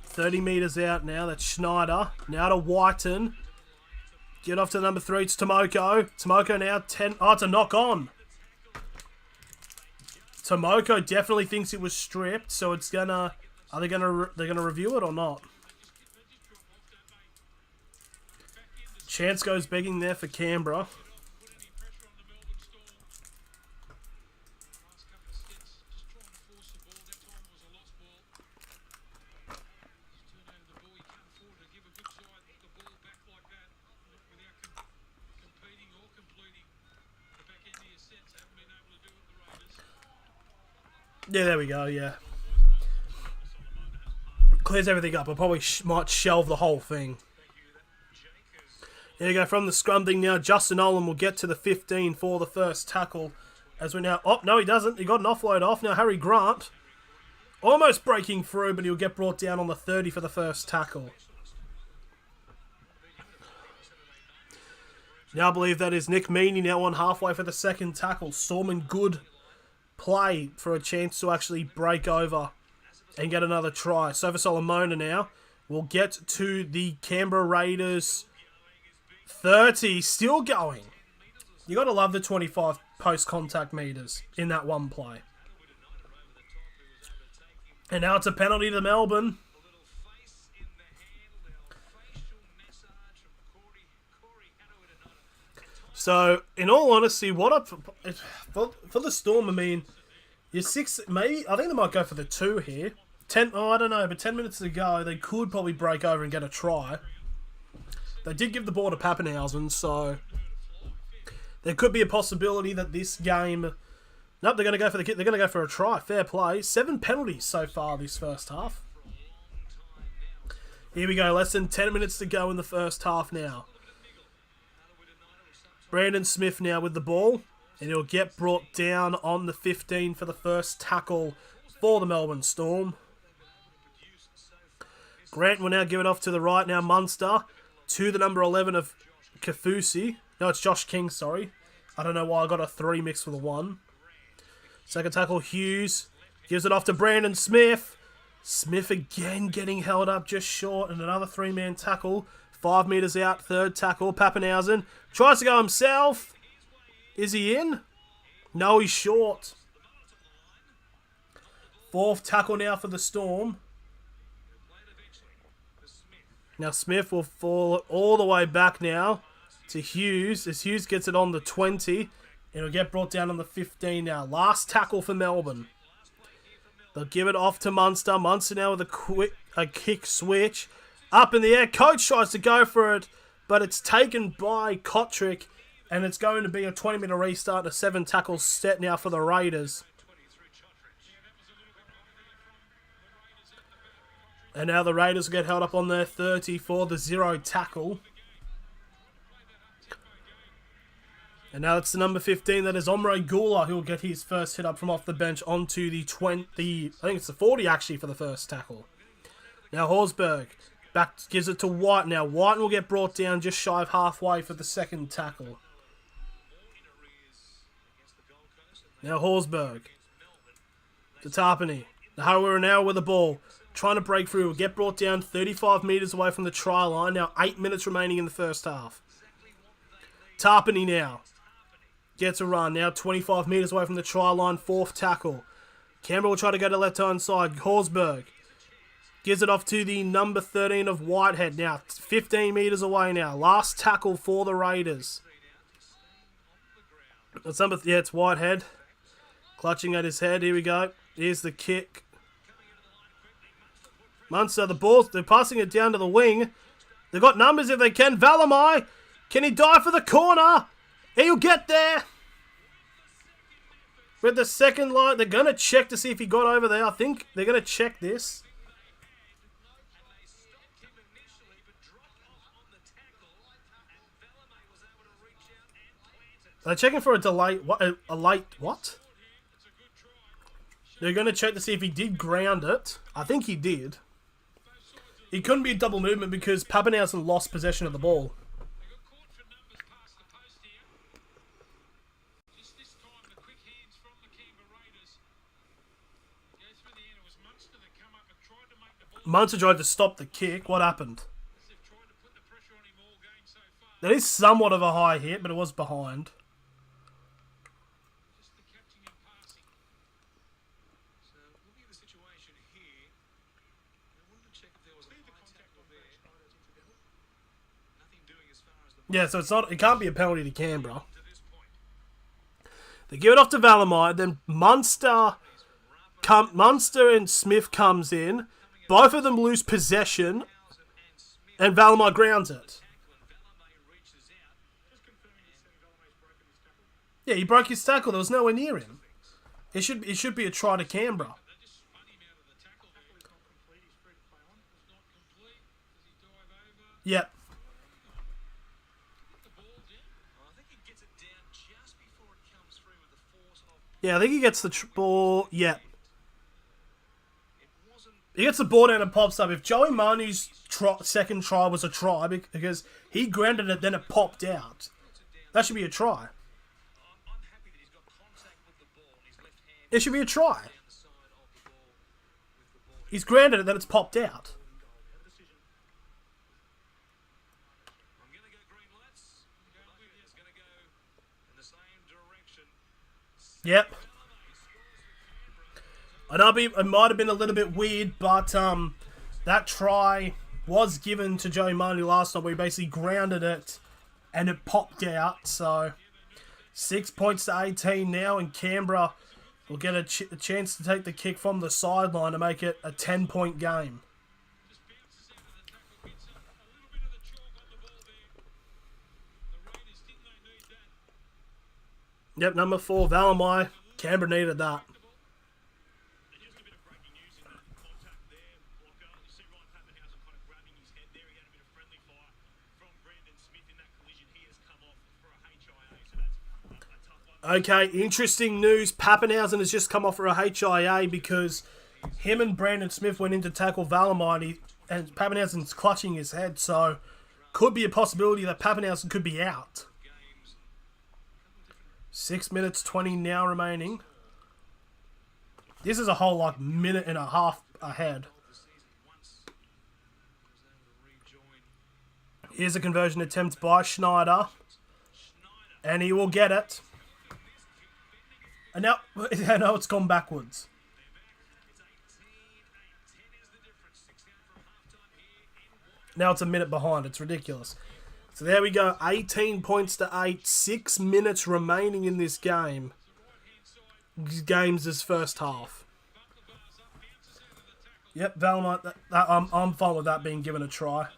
30 metres out now. That's Schneider. Now to Whiten. Get off to number 3. It's Tomoko. Tomoko now 10. Oh, it's a knock on. Tomoko definitely thinks it was stripped, so it's gonna... Are they gonna review it or not? Chance goes begging there for Canberra. Yeah, there we go, yeah. Clears everything up. I probably might shelve the whole thing. There you go, from the scrum thing now. Justin Olam will get to the 15 for the first tackle. As we now... Oh, no, he doesn't. He got an offload off. Now Harry Grant almost breaking through, but he'll get brought down on the 30 for the first tackle. Now I believe that is Nick Meaney now on halfway for the second tackle. Storm in good play for a chance to actually break over and get another try. So for Solomona now, we'll get to the Canberra Raiders 30, still going. You got to love the 25 post-contact meters in that one play. And now it's a penalty to Melbourne. So, in all honesty, for the Storm, I mean, you're 6, maybe, I think they might go for the 2 here. 10, I don't know, but 10 minutes to go, they could probably break over and get a try. They did give the ball to Pappenhausen, so there could be a possibility that this game... Nope, they're going to go for the kick. They're going to go for a try. Fair play. 7 penalties so far this first half. Here we go. Less than 10 minutes to go in the first half now. Brandon Smith now with the ball. And he'll get brought down on the 15 for the first tackle for the Melbourne Storm. Grant will now give it off to the right now. Munster to the number 11 of Kafusi. No, it's Josh King, sorry. I don't know why I got a 3 mixed with a 1. Second tackle, Hughes. Gives it off to Brandon Smith. Smith again getting held up just short. And another 3-man tackle. 5 metres out, third tackle. Pappenhausen tries to go himself. Is he in? No, he's short. Fourth tackle now for the Storm. Now Smith will fall all the way back now to Hughes. As Hughes gets it on the 20. It'll get brought down on the 15 now. Last tackle for Melbourne. They'll give it off to Munster. Munster now with a kick switch. Up in the air. Coach tries to go for it, but it's taken by Kotrick. And it's going to be a 20-minute restart. A 7 tackle set now for the Raiders. And now the Raiders will get held up on their 30 for the 0 tackle. And now it's the number 15, that is Omre Gula, who will get his first hit up from off the bench onto the 20, I think it's the 40 actually for the first tackle. Now Horsburgh back gives it to White. Now White will get brought down just shy of halfway for the second tackle. Now Horsburgh to Tarpany. Now we're now with the ball. Trying to break through. Will get brought down 35 metres away from the try line. Now 8 minutes remaining in the first half. Tarpany now gets a run. Now 25 metres away from the try line. Fourth tackle. Canberra will try to go to left-hand side. Horsburgh gives it off to the number 13 of Whitehead. Now 15 metres away now. Last tackle for the Raiders. It's Whitehead. Clutching at his head. Here we go. Here's the kick. Munster, the ball, they're passing it down to the wing. They've got numbers if they can. Valamai, can he dive for the corner? He'll get there. With the second line, they're going to check to see if he got over there. I think they're going to check this. They're checking for a delay. What? A late what? They're going to check to see if he did ground it. I think he did. It couldn't be a double movement because Pappenhausen lost possession of the ball. Munster tried to stop the kick. What happened? That is somewhat of a high hit, but it was behind. Yeah, so it's not. It can't be a penalty to Canberra. They give it off to Valamai, then Munster and Smith comes in. Both of them lose possession, and Valamai grounds it. Yeah, he broke his tackle. There was nowhere near him. It should be a try to Canberra. Yep. Yeah, I think he gets the ball. Yeah. He gets the ball down and pops up. If Joey Manu's second try was a try, because he grounded it, then it popped out. That should be a try. It should be a try. He's grounded it, then it's popped out. Yep. I know it might have been a little bit weird, but that try was given to Joey Manu last night, where he basically grounded it and it popped out. So 6 points to 18 now, and Canberra will get a chance to take the kick from the sideline to make it a 10-point game. Yep, number 4, Valamai. Canberra needed that. Okay, interesting news. Pappenhausen has just come off for a HIA because him and Brandon Smith went in to tackle Valamai, and Pappenhausen's clutching his head, so could be a possibility that Pappenhausen could be out. 6 minutes 20 now remaining. This is a whole minute and a half ahead. Here's a conversion attempt by Schneider, and he will get it. And now it's gone backwards. Now it's a minute behind. It's ridiculous. So there we go. 18 points to 8. 6 minutes remaining in this game. This game's his first half. Yep, Valamai. I'm fine with that being given a try.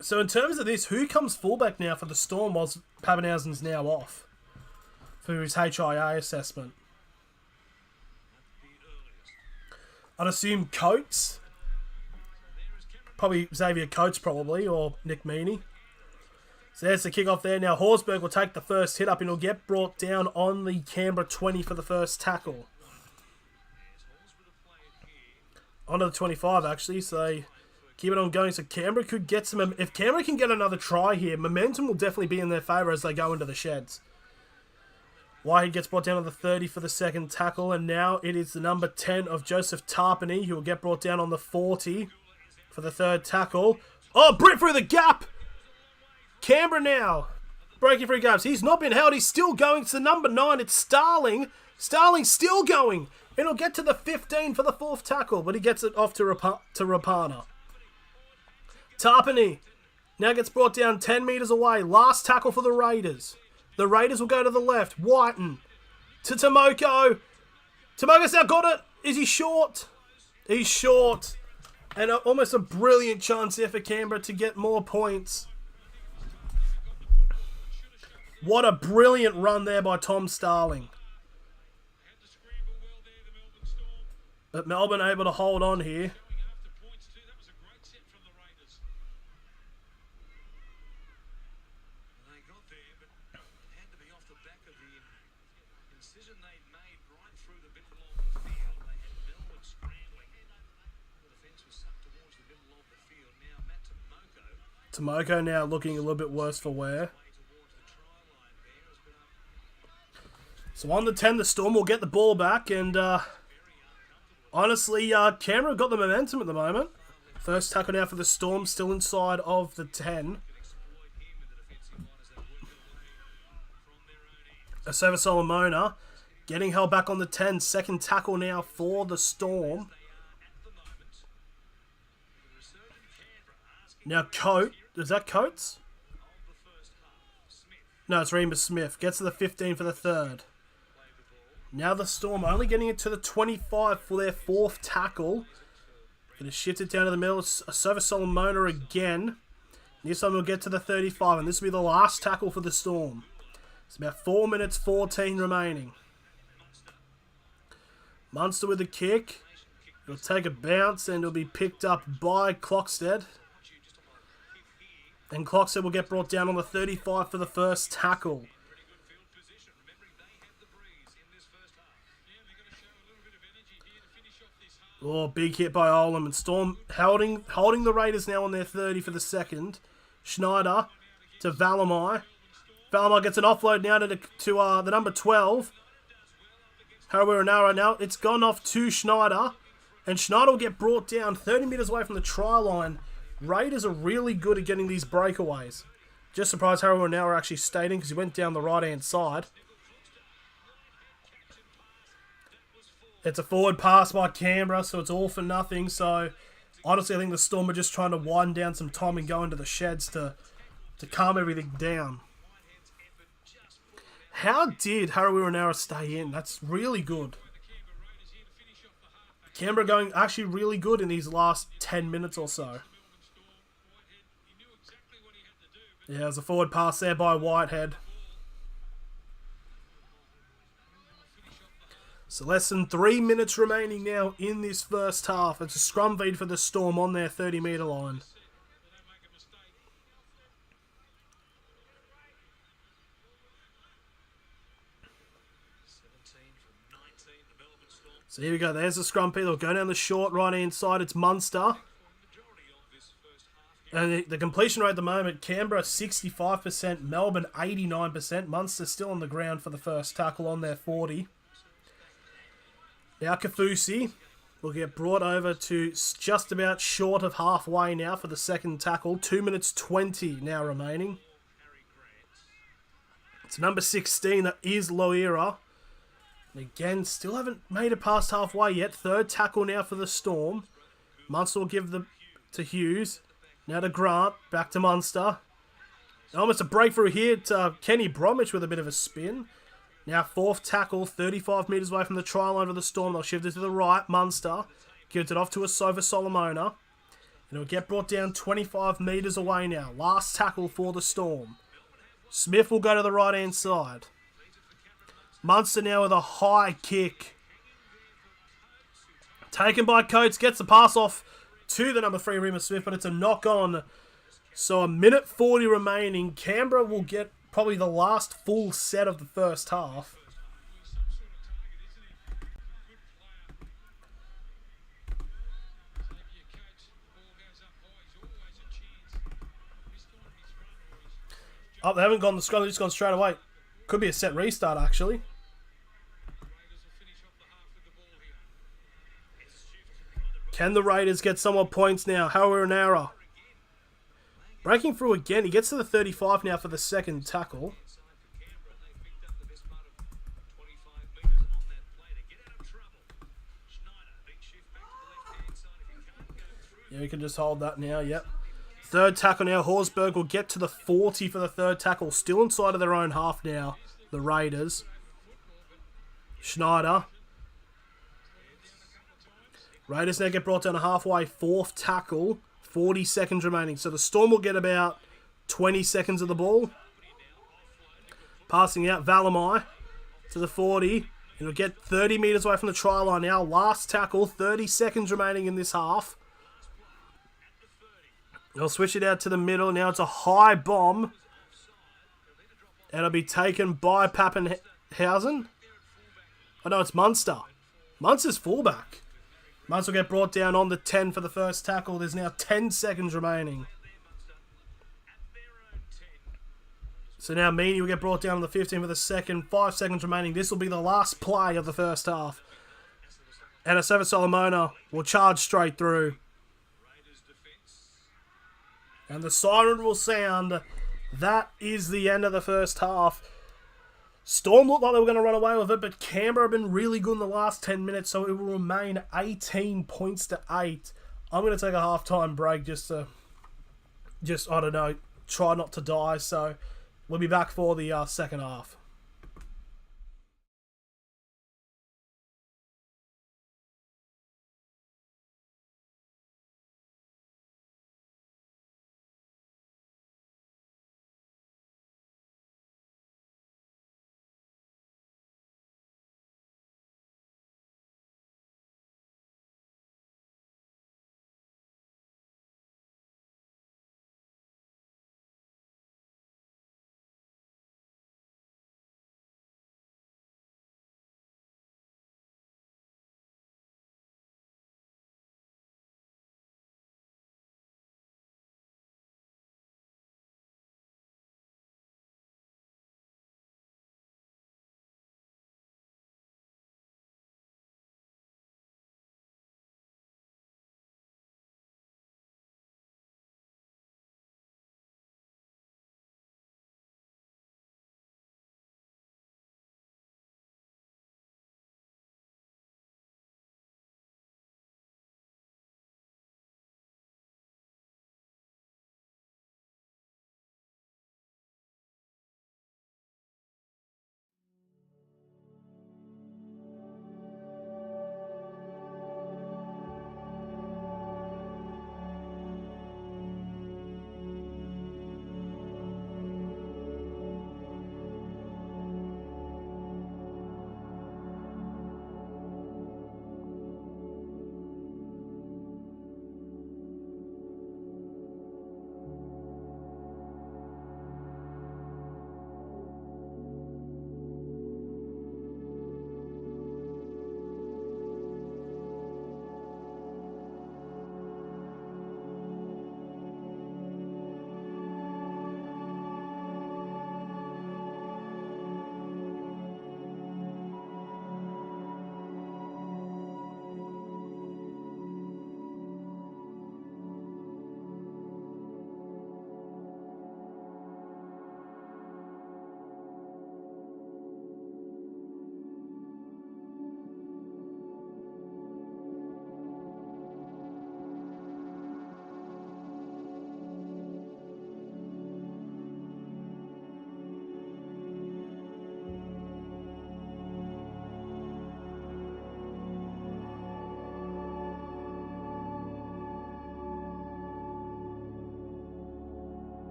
So in terms of this, who comes fullback now for the Storm whilst Pappenhausen's now off for his HIA assessment? I'd assume Coates. Probably Xavier Coates, probably, or Nick Meaney. So there's the kickoff there. Now Horsburgh will take the first hit up and he'll get brought down on the Canberra 20 for the first tackle. Onto the 25, actually, so they keep it on going. So Canberra could get some... If Canberra can get another try here, momentum will definitely be in their favour as they go into the sheds. Whitehead gets brought down on the 30 for the second tackle, and now it is the number 10 of Joseph Tarpany who will get brought down on the 40 for the third tackle. Oh, Britt through the gap! Canberra now breaking through gaps. He's not been held. He's still going to the number 9. It's Starling. Starling's still going. It'll get to the 15 for the fourth tackle, but he gets it off to Rapana. Tarpany now gets brought down 10 metres away. Last tackle for the Raiders. The Raiders will go to the left. Whiten to Tomoko. Tomoko's now got it. Is he short? He's short. And almost a brilliant chance there for Canberra to get more points. What a brilliant run there by Tom Starling. But Melbourne able to hold on here. Tomoko now looking a little bit worse for wear. So on the 10, the Storm will get the ball back, and Honestly, Canberra got the momentum at the moment. First tackle now for the Storm, still inside of the 10. Asova Solomona getting held back on the 10. Second tackle now for the Storm. Now is that Coates? No, it's Remus Smith. Gets to the 15 for the third. Now the Storm only getting it to the 25 for their fourth tackle. Going to shift it down to the middle. Asova Solomona again. This time we'll get to the 35, and this will be the last tackle for the Storm. It's about 4 minutes 14 remaining. Munster with the kick. It'll take a bounce and it'll be picked up by Clockstead. And Clockstead will get brought down on the 35 for the first tackle. Oh, big hit by Olam, and Storm holding the Raiders now on their 30 for the second. Schneider to Valamai. Valamai gets an offload now to the number 12. Harawira now. It's gone off to Schneider. And Schneider will get brought down 30 metres away from the try line. Raiders are really good at getting these breakaways. Just surprised Harawira actually stayed in because he went down the right-hand side. It's a forward pass by Canberra, so it's all for nothing. So, honestly, I think the Storm are just trying to wind down some time and go into the sheds to calm everything down. How did Harawira stay in? That's really good. Canberra going actually really good in these last 10 minutes or so. Yeah, there's a forward pass there by Whitehead. So less than 3 minutes remaining now in this first half. It's a scrum feed for the Storm on their 30-metre line. So here we go. There's the scrum feed. They'll go down the short right-hand side. It's Munster. And the completion rate at the moment, Canberra 65%, Melbourne 89%. Munster still on the ground for the first tackle on their 40. Now Kafusi will get brought over to just about short of halfway now for the second tackle. 2 minutes 20 now remaining. It's number 16, that is Loera. And again, still haven't made it past halfway yet. Third tackle now for the Storm. Munster will give to Hughes. Now to Grant. Back to Munster. Almost a breakthrough here to Kenny Bromwich with a bit of a spin. Now fourth tackle, 35 metres away from the try line for the Storm. They'll shift it to the right. Munster gives it off to Asova Solomona. And it'll get brought down 25 metres away now. Last tackle for the Storm. Smith will go to the right-hand side. Munster now with a high kick. Taken by Coates. Gets the pass off to the number 3, Remus Smith, but it's a knock-on. So a minute 40 remaining. Canberra will get probably the last full set of the first half. Oh, they haven't gone the scrum, they've just gone straight away. Could be a set restart, actually. Can the Raiders get some more points now? Harawira breaking through again. He gets to the 35 now for the second tackle. Yeah, we can just hold that now, yep. Third tackle now. Horsburgh will get to the 40 for the third tackle. Still inside of their own half now, the Raiders. Schneider. Raiders now get brought down to halfway. Fourth tackle. 40 seconds remaining. So the Storm will get about 20 seconds of the ball. Passing out Valamai to the 40. It'll get 30 metres away from the try line now. Last tackle. 30 seconds remaining in this half. They'll switch it out to the middle. Now it's a high bomb. And it'll be taken by Pappenhausen. Oh no, it's Munster. Munster's fullback. Munster will get brought down on the 10 for the first tackle. There's now 10 seconds remaining. So now Meany will get brought down on the 15 for the second. 5 seconds remaining. This will be the last play of the first half. And a Seven Solomona will charge straight through. And the siren will sound. That is the end of the first half. Storm looked like they were going to run away with it, but Canberra have been really good in the last 10 minutes, so it will remain 18 points to 8. I'm going to take a halftime break just I don't know, try not to die. So we'll be back for the second half.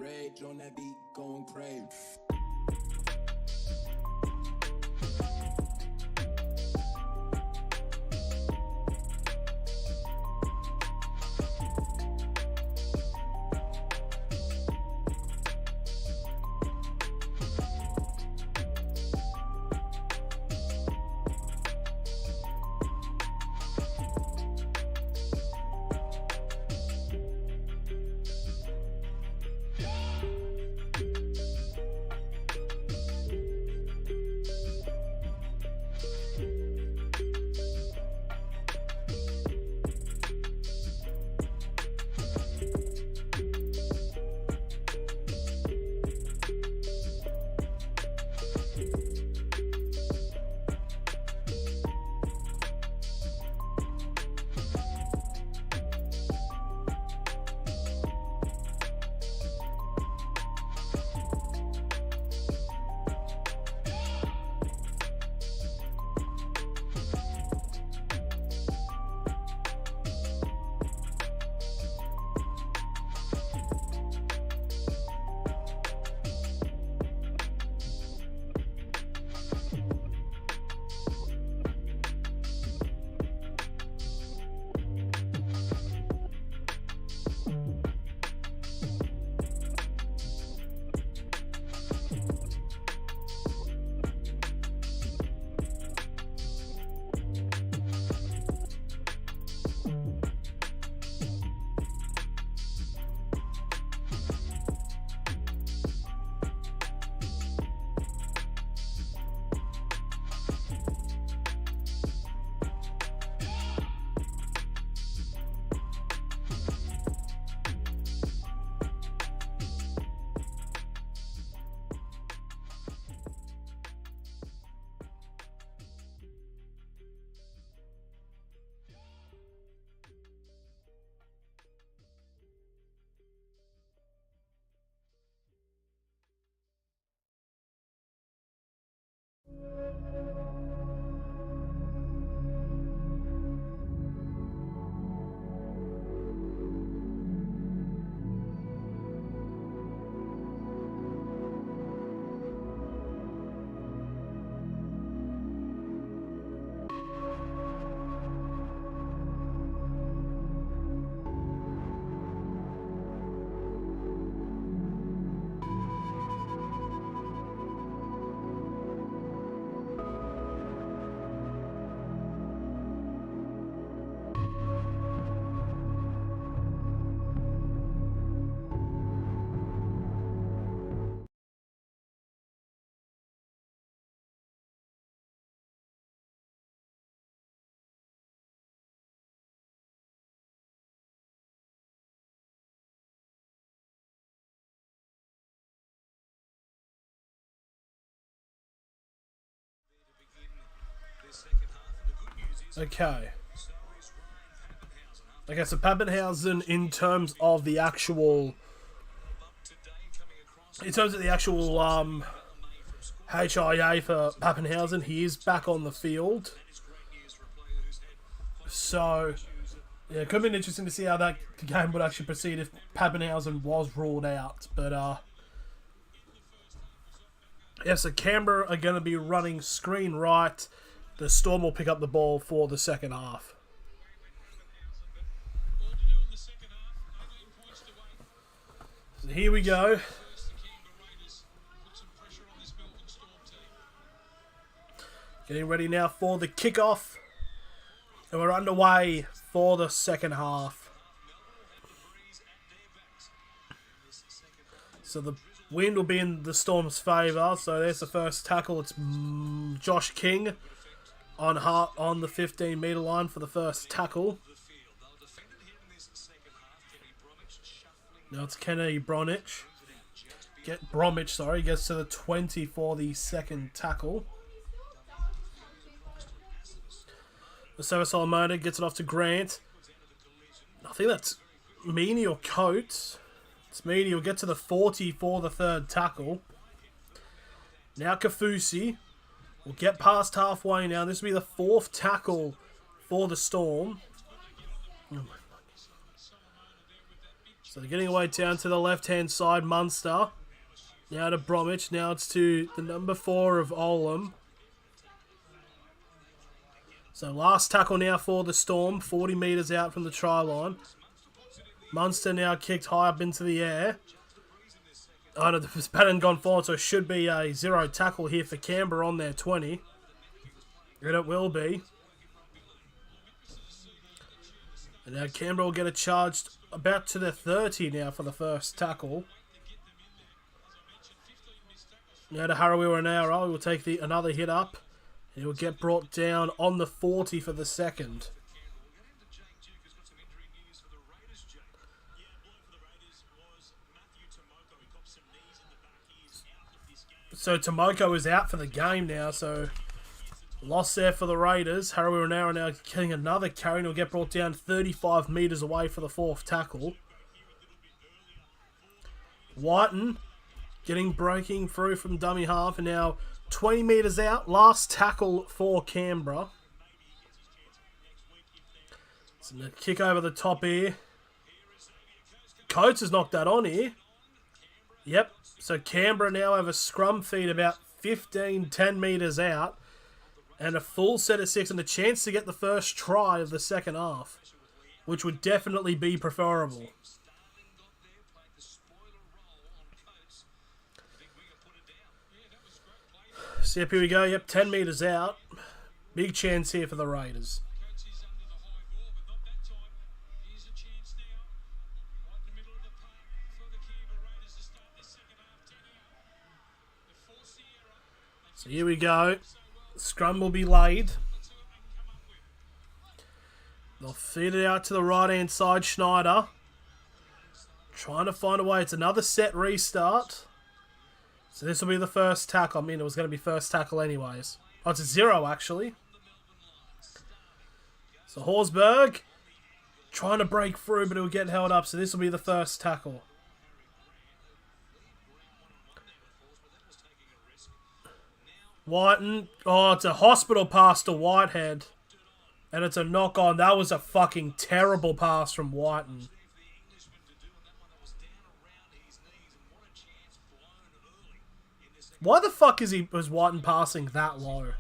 Rage on that beat, going crazy. Okay. Okay, so Pappenhausen, in terms of the actual HIA for Pappenhausen, he is back on the field. So, yeah, it could have been interesting to see how that game would actually proceed if Pappenhausen was ruled out. But, yeah, so Canberra are going to be running screen right. The Storm will pick up the ball for the second half. So here we go. Getting ready now for the kickoff. And we're underway for the second half. So the wind will be in the Storm's favour. So there's the first tackle. It's Josh King on the 15-metre line for the first tackle. Now it's Kennedy Bromwich. Gets to the 20 for the second tackle. So Solomona gets it off to Grant. I think that's Meany or Coates. It's Meany who'll get to the 40 for the third tackle. Now Kafusi will get past halfway now. This will be the fourth tackle for the Storm. So they're getting away down to the left-hand side, Munster. Now to Bromwich. Now it's to the number 4 of Olam. So last tackle now for the Storm. 40 metres out from the try line. Munster now kicked high up into the air. Oh no, the pattern gone forward, so it should be a 0 tackle here for Canberra on their 20. And it will be. And now Canberra will get it charged about to the 30 now for the first tackle. Now to Harawira-Naera, he will take another hit up. He will get brought down on the 40 for the second. So Tomoko is out for the game now, so loss there for the Raiders. Harawira-Naera now getting another carry and will get brought down 35 metres away for the fourth tackle. Whiten breaking through from dummy half and now 20 metres out. Last tackle for Canberra. So the kick over the top here. Coates has knocked that on here. Yep. So Canberra now have a scrum feed about 10 metres out. And a full set of 6 and a chance to get the first try of the second half. Which would definitely be preferable. So yep, here we go. Yep, 10 metres out. Big chance here for the Raiders. So here we go. Scrum will be laid. They'll feed it out to the right-hand side. Schneider trying to find a way. It's another set restart. So this will be the first tackle. I mean, it was going to be first tackle anyways. Oh, it's a 0 actually. So Horsburgh trying to break through, but it will get held up. So this will be the first tackle. Whiten. Oh, it's a hospital pass to Whitehead. And it's a knock on. That was a fucking terrible pass from Whiten. Why the fuck was Whiten passing that low?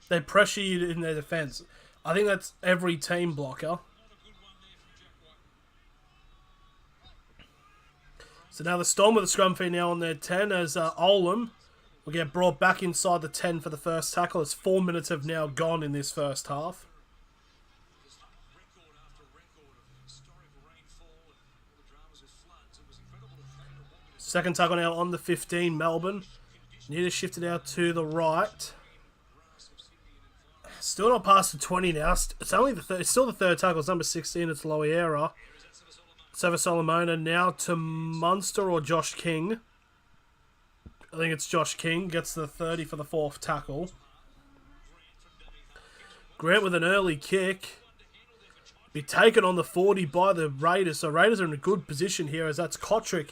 They pressure you in their defence. I think that's every team blocker. So now the Storm with the scrum feed now on their 10 as Olam will get brought back inside the 10 for the first tackle as 4 minutes have now gone in this first half. Second tackle now on the 15, Melbourne. Need to shift it out to the right. Still not past the 20 now. It's only it's still the third tackle. It's number 16. It's Loiera. Sava Solomona now to Munster or Josh King. I think it's Josh King. Gets the 30 for the fourth tackle. Grant with an early kick. Be taken on the 40 by the Raiders. So Raiders are in a good position here as that's Kotrick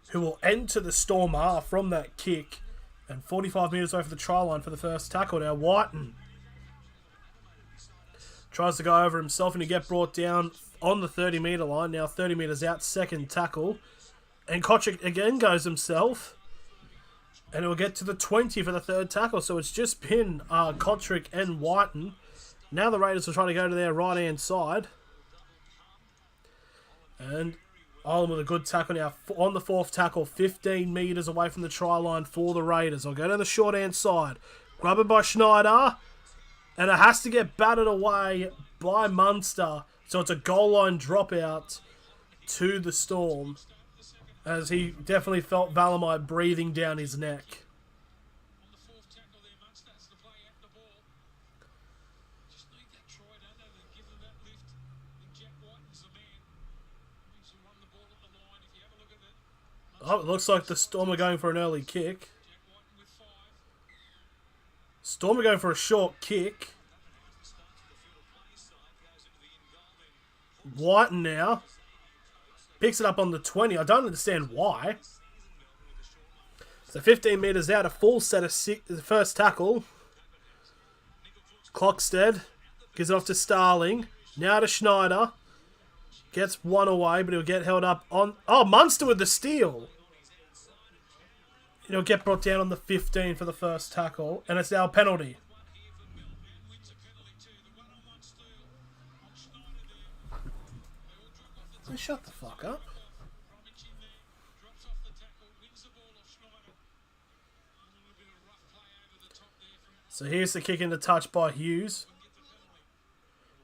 who will enter the Storm half from that kick. And 45 metres away from the try line for the first tackle. Now Whiten tries to go over himself and he get brought down on the 30 metre line. Now 30 metres out, second tackle. And Kotrick again goes himself. And it will get to the 20 for the third tackle. So it's just been Kotrick and Whiten. Now the Raiders will try to go to their right-hand side. And Olam with a good tackle now on the fourth tackle. 15 metres away from the try line for the Raiders. I'll go down the short-hand side. Grab it by Schneider. And it has to get batted away by Munster. So it's a goal line dropout to the Storm. As he definitely felt Valamite breathing down his neck. Oh, it looks like the Storm are going for an early kick. Storm are going for a short kick. Whiten now. Picks it up on the 20. I don't understand why. So 15 metres out, a full set of the first tackle. Clockstead gives it off to Starling. Now to Schneider. Gets one away, but he'll get held up on... Oh, Munster with the steal. He'll get brought down on the 15 for the first tackle. And it's now a penalty. Shut the fuck up. So here's the kick into touch by Hughes.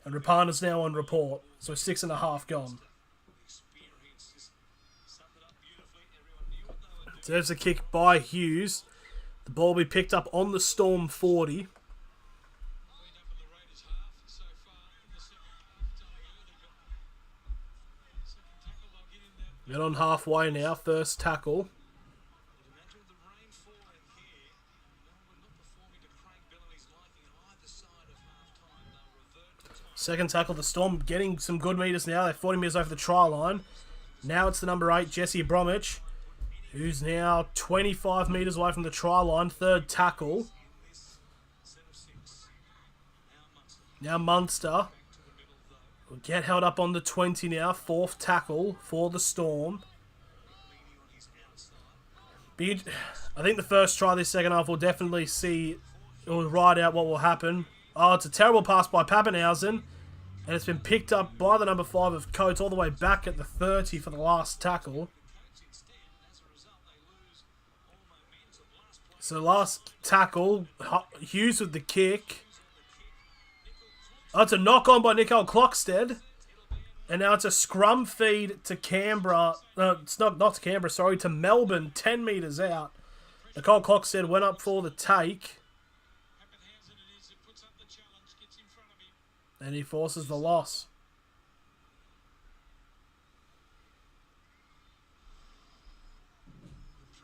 And Rapana's now on report. So 6.5 gone. So there's a kick by Hughes. The ball will be picked up on the Storm 40. Get on halfway now. First tackle. Second tackle, the Storm getting some good metres now. They're 40 metres over the try line. Now it's the number 8, Jesse Bromwich, who's now 25 metres away from the try line. Third tackle. Now Munster will get held up on the 20 now. Fourth tackle for the Storm. I think the first try this second half will definitely see, it will ride out what will happen. Oh, it's a terrible pass by Pappenhausen. And it's been picked up by the number 5 of Coates all the way back at the 30 for the last tackle. So last tackle, Hughes with the kick. Oh, it's a knock on by Nicole Clockstead. And now it's a scrum feed to Canberra. No, it's not to Canberra, sorry, to Melbourne, 10 metres out. Nicole Clockstead went up for the take. And he forces the loss.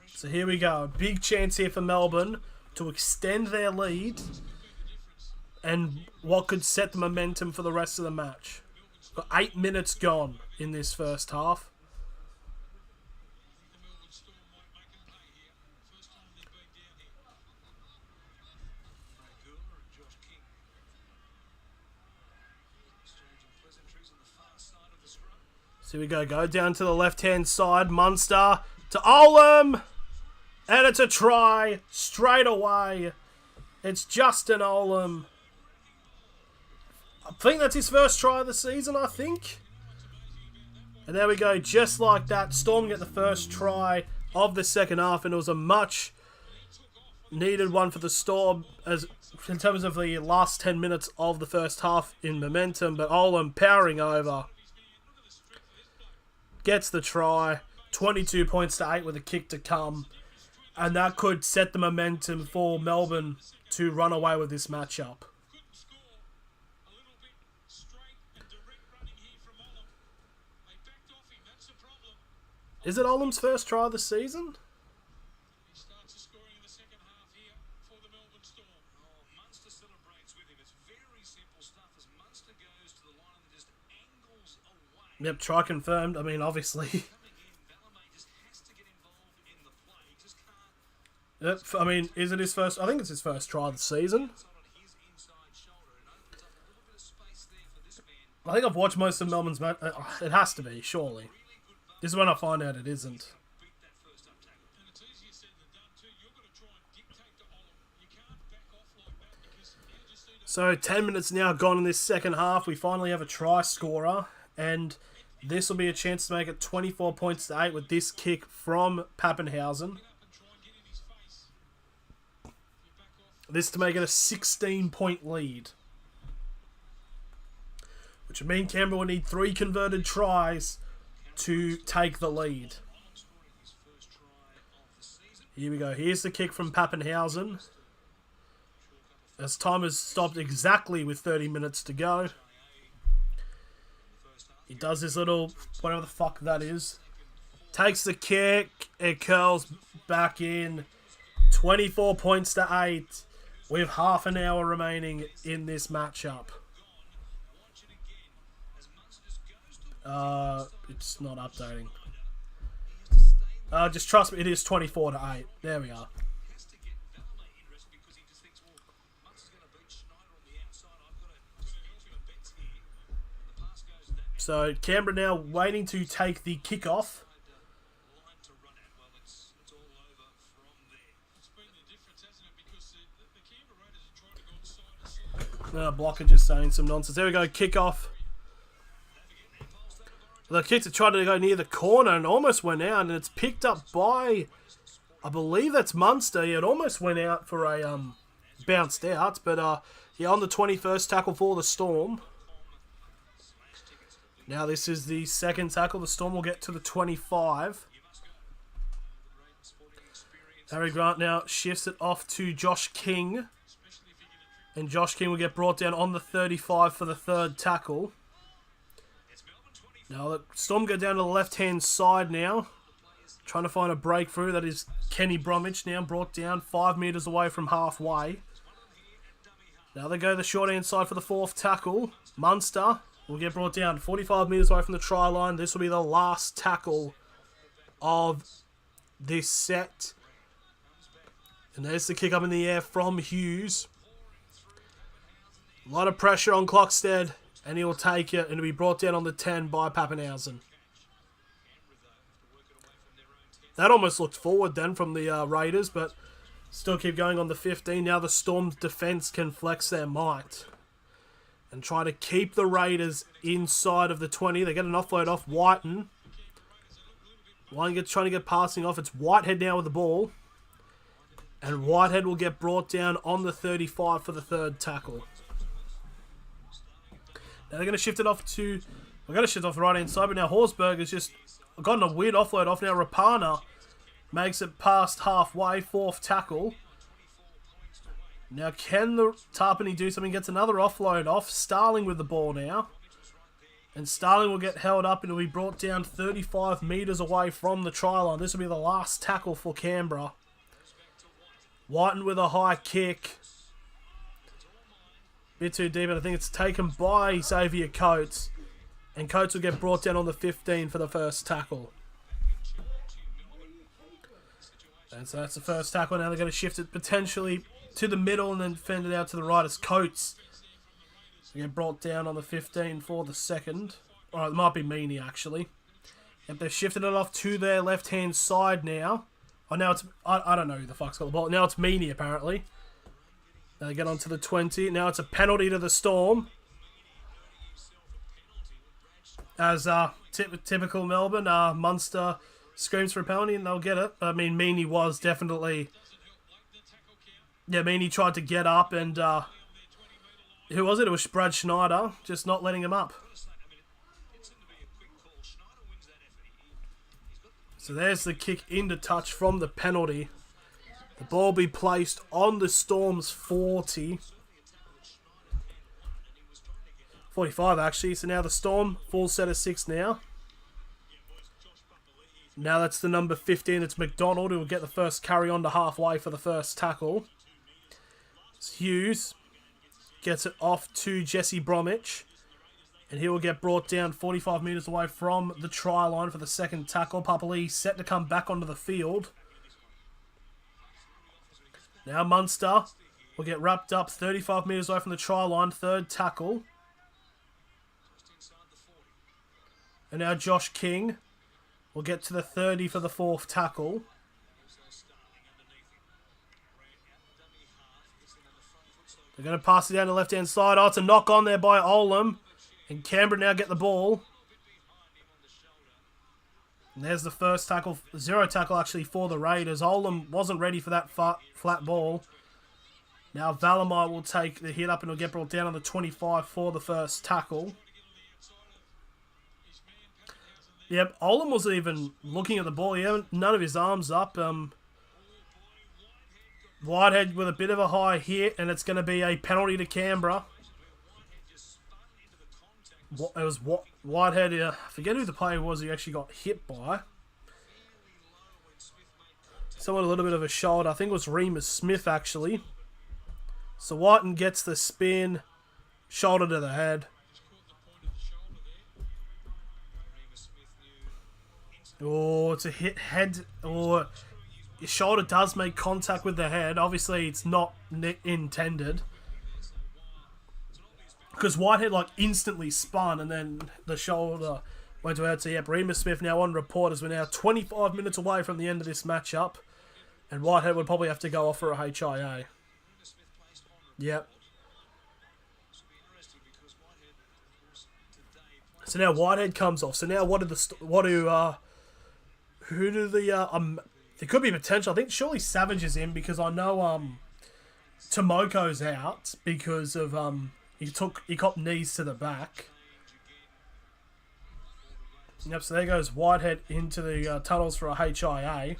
So here we go. A big chance here for Melbourne to extend their lead. And what could set the momentum for the rest of the match. Got 8 minutes gone in this first half. So we go down to the left-hand side. Munster to Olam. And it's a try straight away. It's Justin Olam. I think that's his first try of the season, I think. And there we go, just like that. Storm get the first try of the second half, and it was a much needed one for the Storm as in terms of the last 10 minutes of the first half in momentum. But Olam powering over. Gets the try. 22 points to 8 with a kick to come. And that could set the momentum for Melbourne to run away with this matchup. Is it Olam's first try of the season? He starts scoring in the second half here for the Melbourne Storm. Oh, Munster celebrates with him. It's very simple stuff as Munster goes to the line and just angles away. Yep, try confirmed. I mean, obviously. Yep, I mean, is it his first? I think it's his first try of the season. I think I've watched most of Melbourne's match. It has to be, surely. This is when I find out it isn't. So 10 minutes now gone in this second half. We finally have a try scorer. And this will be a chance to make it 24 points to 8 with this kick from Pappenhausen. This to make it a 16-point lead. Which would mean Canberra will need 3 converted tries to take the lead. Here we go. Here's the kick from Pappenhausen. As time has stopped exactly with 30 minutes to go. He does his little, whatever the fuck that is. Takes the kick. It curls back in. 24 points to 8. With half an hour remaining in this matchup. it's not updating. Just trust me, it is 24-8. There we are. Has to get Velma interest because he just thinks, well, Munster's going to beat Schneider on the outside. I've got to help him a bets here. And the pass goes to that So Canberra now waiting to take the kickoff. line to run at. Well, it's all over from there. It's been the difference, hasn't it? Because the Canberra Raiders are trying to go side to side. Blocker just saying some nonsense. There we go, kickoff. The kick to try to go near the corner and almost went out, and it's picked up by, I believe that's Munster. It almost went out for a bounced out, but yeah, on the 21st tackle for the Storm. Now this is the second tackle. The Storm will get to the 25. Harry Grant now shifts it off to Josh King, and Josh King will get brought down on the 35 for the third tackle. Now the Storm go down to the left-hand side now. Trying to find a breakthrough. That is Kenny Bromwich now brought down 5 metres away from halfway. Now they go the short-hand side for the fourth tackle. Munster will get brought down 45 metres away from the try line. This will be the last tackle of this set. And there's the kick up in the air from Hughes. A lot of pressure on Clockstead. And he will take it, and it'll be brought down on the 10 by Pappenhausen. That almost looked forward then from the Raiders, but still keep going on the 15. Now the Storm's defence can flex their might and try to keep the Raiders inside of the 20. They get an offload off Whiten. Whiten gets trying to get passing off. It's Whitehead now with the ball. And Whitehead will get brought down on the 35 for the third tackle. Now they're going to shift it off to... We're going to shift off the right-hand side, but now Horsburgh has just gotten a weird offload off. Now Rapana makes it past halfway, fourth tackle. Now can the Tarpany do something? Gets another offload off. Starling with the ball now. And Starling will get held up and will be brought down 35 metres away from the try line. This will be the last tackle for Canberra. Whiten with a high kick. Bit too deep, and I think it's taken by Xavier Coates. And Coates will get brought down on the 15 for the first tackle. And so that's the first tackle. Now they're going to shift it potentially to the middle and then fend it out to the right as Coates will get brought down on the 15 for the second. Or it might be Meany actually. Yep, they've shifted it off to their left-hand side now. Oh, now it's... I don't know who the fuck's got the ball. Now it's Meany apparently. Now they get on to the 20. Now it's a penalty to the Storm. As typical Melbourne, Munster screams for a penalty and they'll get it. I mean, Meany was definitely... Yeah, Meany tried to get up and... who was it? It was Brad Schneider, just not letting him up. So there's the kick into touch from the penalty. The ball will be placed on the Storm's 40. 45 actually. So now the Storm, full set of 6 now. Now that's the number 15. It's McDonald who will get the first carry on to halfway for the first tackle. It's Hughes. Gets it off to Jesse Bromwich. And he will get brought down 45 metres away from the try line for the second tackle. Papali set to come back onto the field. Now Munster will get wrapped up 35 metres away from the try line. Third tackle. And now Josh King will get to the 30 for the fourth tackle. They're going to pass it down the left-hand side. Oh, it's a knock on there by Olam. And Canberra now get the ball. And there's the first tackle, zero tackle actually for the Raiders. Olam wasn't ready for that flat ball. Now Valamai will take the hit up and will get brought down on the 25 for the first tackle. Yep, Olam wasn't even looking at the ball. He had none of his arms up. Whitehead with a bit of a high hit, and it's going to be a penalty to Canberra. It was Whitehead. I forget who the player was he actually got hit by. Someone a little bit of a shoulder. I think it was Remus Smith actually. So Whiten gets the spin, shoulder to the head. Oh, it's a hit head. Or your shoulder does make contact with the head. Obviously, it's not intended. Because Whitehead, like, instantly spun and then the shoulder went to out. So, yeah, Remus Smith now on report as we're now 25 minutes away from the end of this matchup. And Whitehead would probably have to go off for a HIA. Yep. So now Whitehead comes off. So now who do the there could be potential. I think surely Savage is in because I know Tomoko's out because of he copped knees to the back. Yep, so there goes Whitehead into the tunnels for a HIA.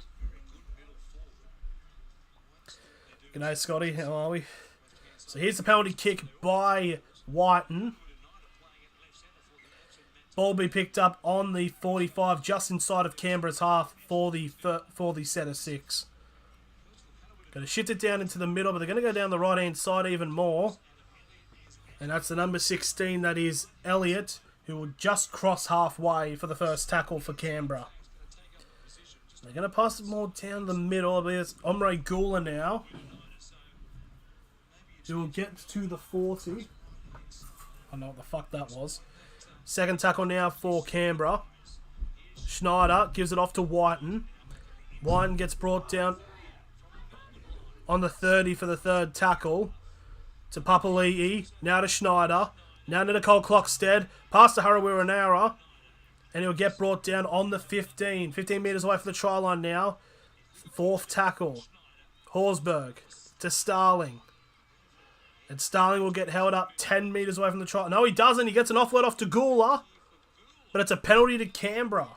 G'day, Scotty. How are we? So here's the penalty kick by Whiten. Ball be picked up on the 45, just inside of Canberra's half for the set of 6. Going to shift it down into the middle, but they're going to go down the right-hand side even more. And that's the number 16, that is Elliott, who will just cross halfway for the first tackle for Canberra. They're going to pass it more down the middle. I believe it's Omre Gula now, who will get to the 40. I don't know what the fuck that was. Second tackle now for Canberra. Schneider gives it off to Whiten. Whiten gets brought down on the 30 for the third tackle. To Papali'i. Now to Schneider. Now to Nicole Clockstead. Pass to Harawira-Naera. And he'll get brought down on the 15. 15 metres away from the try line now. Fourth tackle. Horsburgh to Starling. And Starling will get held up 10 metres away from the try. No, he doesn't. He gets an offload off to Gula. But it's a penalty to Canberra.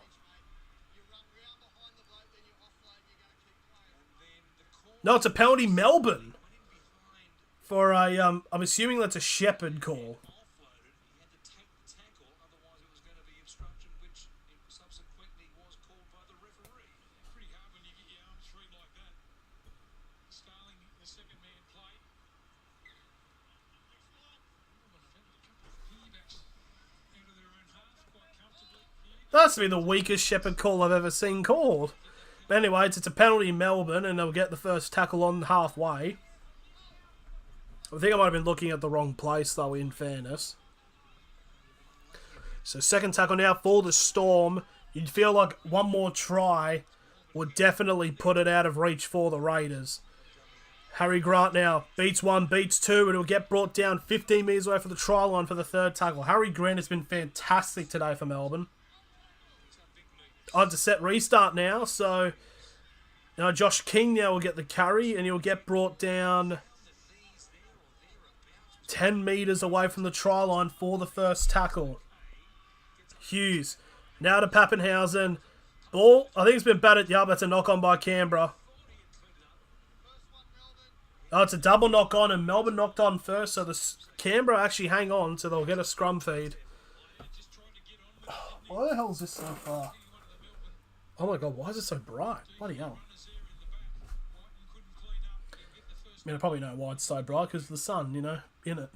No, it's a penalty Melbourne. For a, I'm assuming that's a Shepherd call. That's to be the weakest Shepherd call I've ever seen called. But anyway, it's a penalty Melbourne, and they'll get the first tackle on halfway. I think I might have been looking at the wrong place, though, in fairness. So second tackle now for the Storm. You'd feel like one more try would definitely put it out of reach for the Raiders. Harry Grant now beats one, beats two, and it'll get brought down 15 metres away from the try line for the third tackle. Harry Grant has been fantastic today for Melbourne. It's a set restart now, so Josh King now will get the carry, and he'll get brought down 10 metres away from the try line for the first tackle. Hughes now to Pappenhausen. Ball, I think it's been batted. Yup, that's a knock on by Canberra. Oh, it's a double knock on, and Melbourne knocked on first, so the Canberra actually hang on, so they'll get a scrum feed. Why the hell is this so far? Oh my god, why is it so bright? Bloody hell. I mean, I probably know why it's so bright, because of the sun, in it.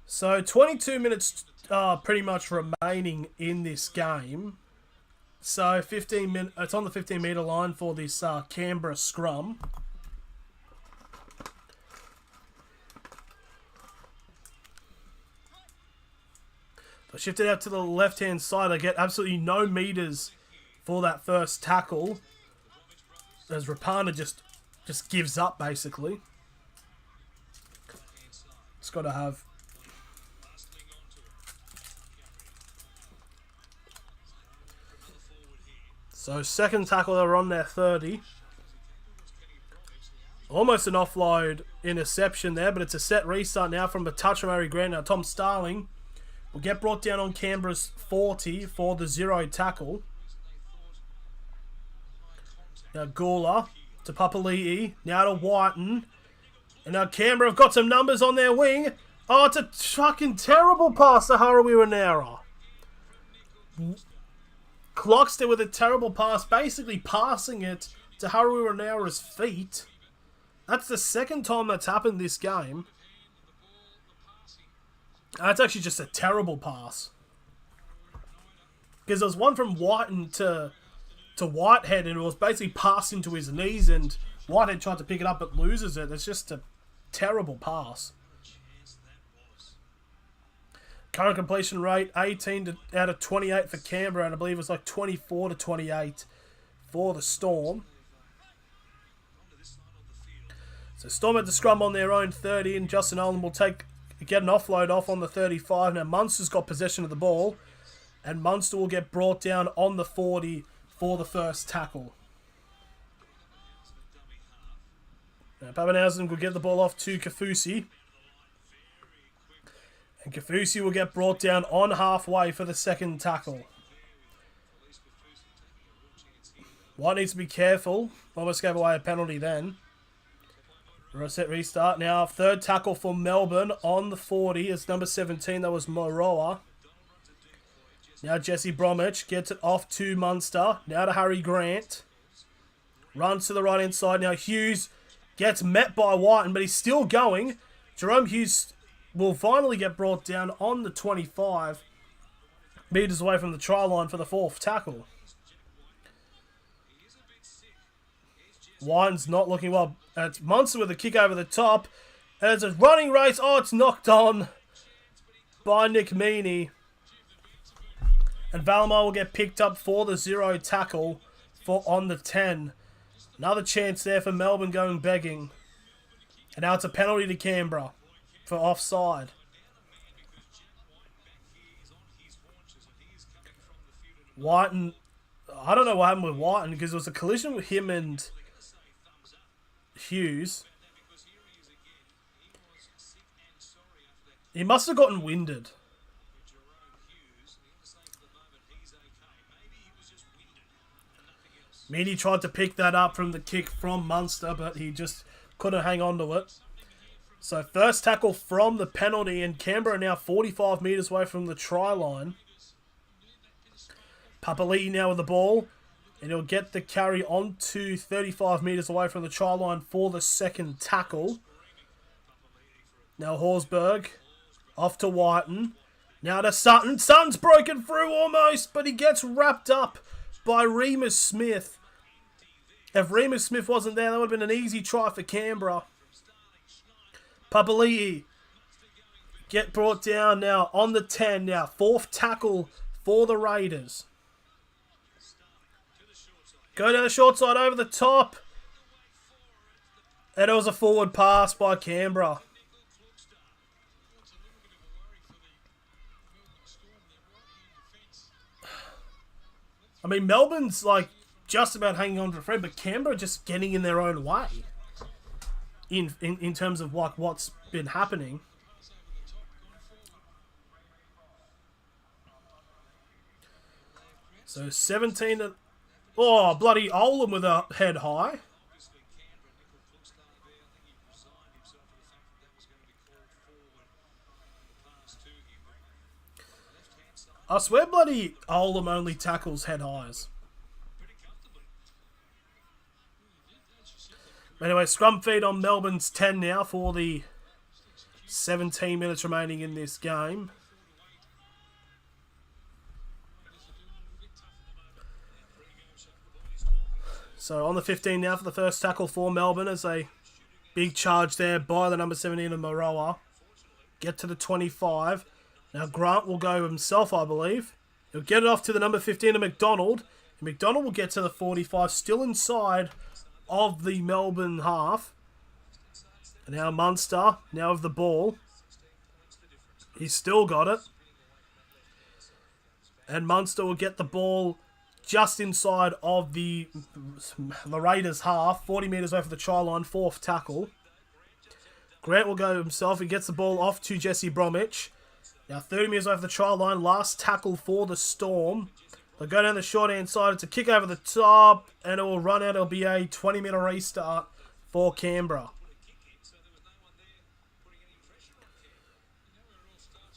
So, 22 minutes pretty much remaining in this game. So, 15 minutes. It's on the 15-metre line for this Canberra scrum. They shift it out to the left-hand side. They get absolutely no metres for that first tackle. As Rapana just gives up, basically. It's got to have... So, second tackle, they're on their 30. Almost an offload interception there, but it's a set restart now from a touch from Harry Grant. Now, Tom Starling will get brought down on Canberra's 40 for the 0 tackle. Now Gawler to Papali'i. Now to Whiten. And now Canberra have got some numbers on their wing. Oh, it's a fucking terrible pass to Harawira-Naera. Clockster with a terrible pass, basically passing it to Harawira-Naera's feet. That's the second time that's happened this game. That's actually just a terrible pass. Because there was one from Whiten to Whitehead, and it was basically passed into his knees, and Whitehead tried to pick it up but loses it. It's just a terrible pass. Current completion rate, 18 out of 28 for Canberra, and I believe it was like 24 to 28 for the Storm. So Storm at the scrum on their own 30, and Justin Olam will get an offload off on the 35. Now Munster's got possession of the ball, and Munster will get brought down on the 40 for the first tackle. Now Pappenhausen will get the ball off to Kafusi. And Kafusi will get brought down on halfway for the second tackle. White needs to be careful. Almost gave away a penalty then. Reset restart. Now, third tackle for Melbourne on the 40 is number 17. That was Moroa. Now, Jesse Bromwich gets it off to Munster. Now to Harry Grant. Runs to the right-hand side. Now, Hughes gets met by Whiten, but he's still going. Jerome Hughes will finally get brought down on the 25 metres away from the try line for the fourth tackle. Whiten's not looking well. It's Munster with a kick over the top. And it's a running race. Oh, it's knocked on by Nick Meaney. And Valamar will get picked up for the 0 tackle for on the 10. Another chance there for Melbourne going begging. And now it's a penalty to Canberra for offside. Whiten, I don't know what happened with Whiten, because there was a collision with him and Hughes. He must have gotten winded. Meaney tried to pick that up from the kick from Munster, but he just couldn't hang on to it. So first tackle from the penalty, and Canberra now 45 metres away from the try line. Papali'i now with the ball, and he'll get the carry on to 35 metres away from the try line for the second tackle. Now Horsburgh off to Whiten. Now to Sutton. Sutton's broken through almost, but he gets wrapped up by Remus Smith. If Remus Smith wasn't there, that would have been an easy try for Canberra. Papali'i get brought down now on the 10 now. Fourth tackle for the Raiders. Go down the short side over the top. And it was a forward pass by Canberra. I mean, Melbourne's like just about hanging on to a thread, but Canberra just getting in their own way. In terms of like what's been happening. So 17 and... Oh, bloody Olam with a head high. I swear bloody Olam only tackles head highs. Anyway, scrum feed on Melbourne's 10 now for the 17 minutes remaining in this game. So on the 15 now for the first tackle for Melbourne as a big charge there by the number 17 of Moroa. Get to the 25. Now Grant will go himself, I believe. He'll get it off to the number 15 of McDonald. And McDonald will get to the 45, still inside of the Melbourne half. And now Munster, now with the ball. He's still got it. And Munster will get the ball just inside of the Raiders half. 40 metres away from the try line, fourth tackle. Grant will go himself. He gets the ball off to Jesse Bromwich. Now 30 metres away from the try line, last tackle for the Storm. They'll go down the short-hand side. It's a kick over the top, and it will run out. It'll be a 20-minute restart for Canberra.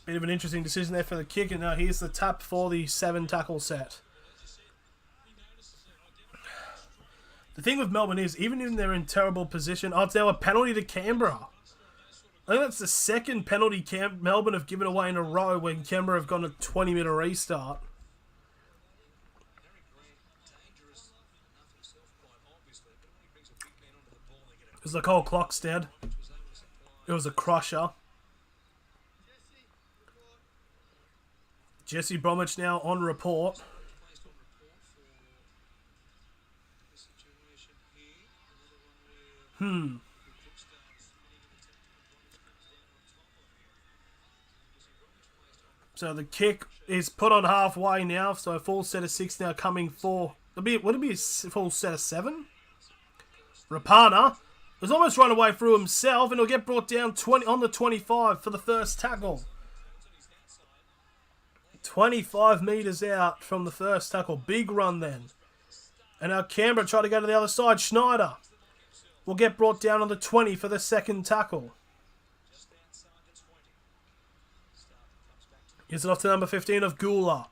Bit of an interesting decision there for the kick, and now here's the tap for the 7-tackle set. The thing with Melbourne is, even if they're in terrible position, it's now a penalty to Canberra. I think that's the second penalty Melbourne have given away in a row when Canberra have gone a 20-minute restart. It was like old Clockstead. It was a crusher. Jesse Bromwich now on report. So the kick is put on halfway now. So a full set of 6 now coming for... Would it be a full set of 7? Rapana has almost run away through himself and he'll get brought down 20 on the 25 for the first tackle. 25 metres out from the first tackle. Big run then. And now Canberra try to go to the other side. Schneider will get brought down on the 20 for the second tackle. Gives it off to number 15 of Gula.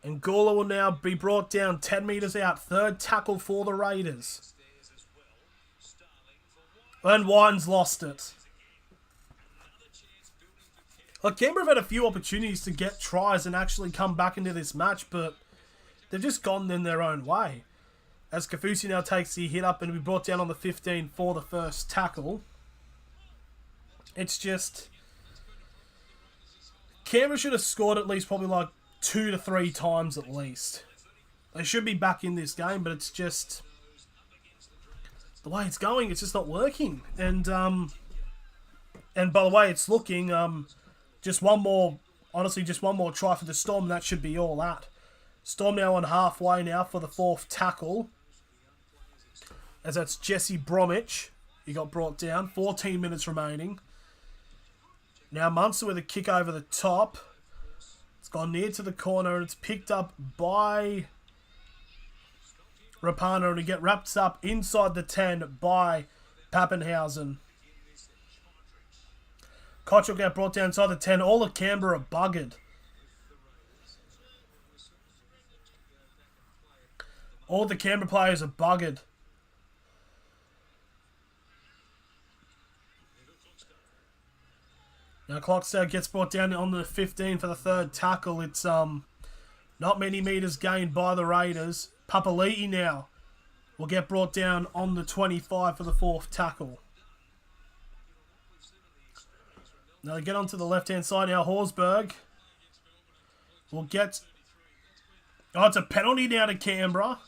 And Gula will now be brought down 10 metres out. Third tackle for the Raiders. And Whiten's lost it. Like, Canberra have had a few opportunities to get tries and actually come back into this match, but they've just gone in their own way. As Kafusi now takes the hit up and will be brought down on the 15 for the first tackle. It's just... Canberra should have scored at least probably like 2 to 3 times at least. They should be back in this game, but it's just... the way it's going, it's just not working. And by the way it's looking, just one more try for the Storm, and that should be all that. Storm now on halfway now for the fourth tackle. As that's Jesse Bromwich. He got brought down. 14 minutes remaining. Now Munster with a kick over the top. It's gone near to the corner and it's picked up by Rapana to get wrapped up inside the 10 by Pappenhausen. Koch will get brought down inside the 10. All of Canberra are buggered. All the Canberra players are buggered. Now Clockstead gets brought down on the 15 for the third tackle. It's not many metres gained by the Raiders. Papali'i now will get brought down on the 25 for the fourth tackle. Now they get onto the left-hand side now. Horsburgh will get... Oh, it's a penalty now to Canberra.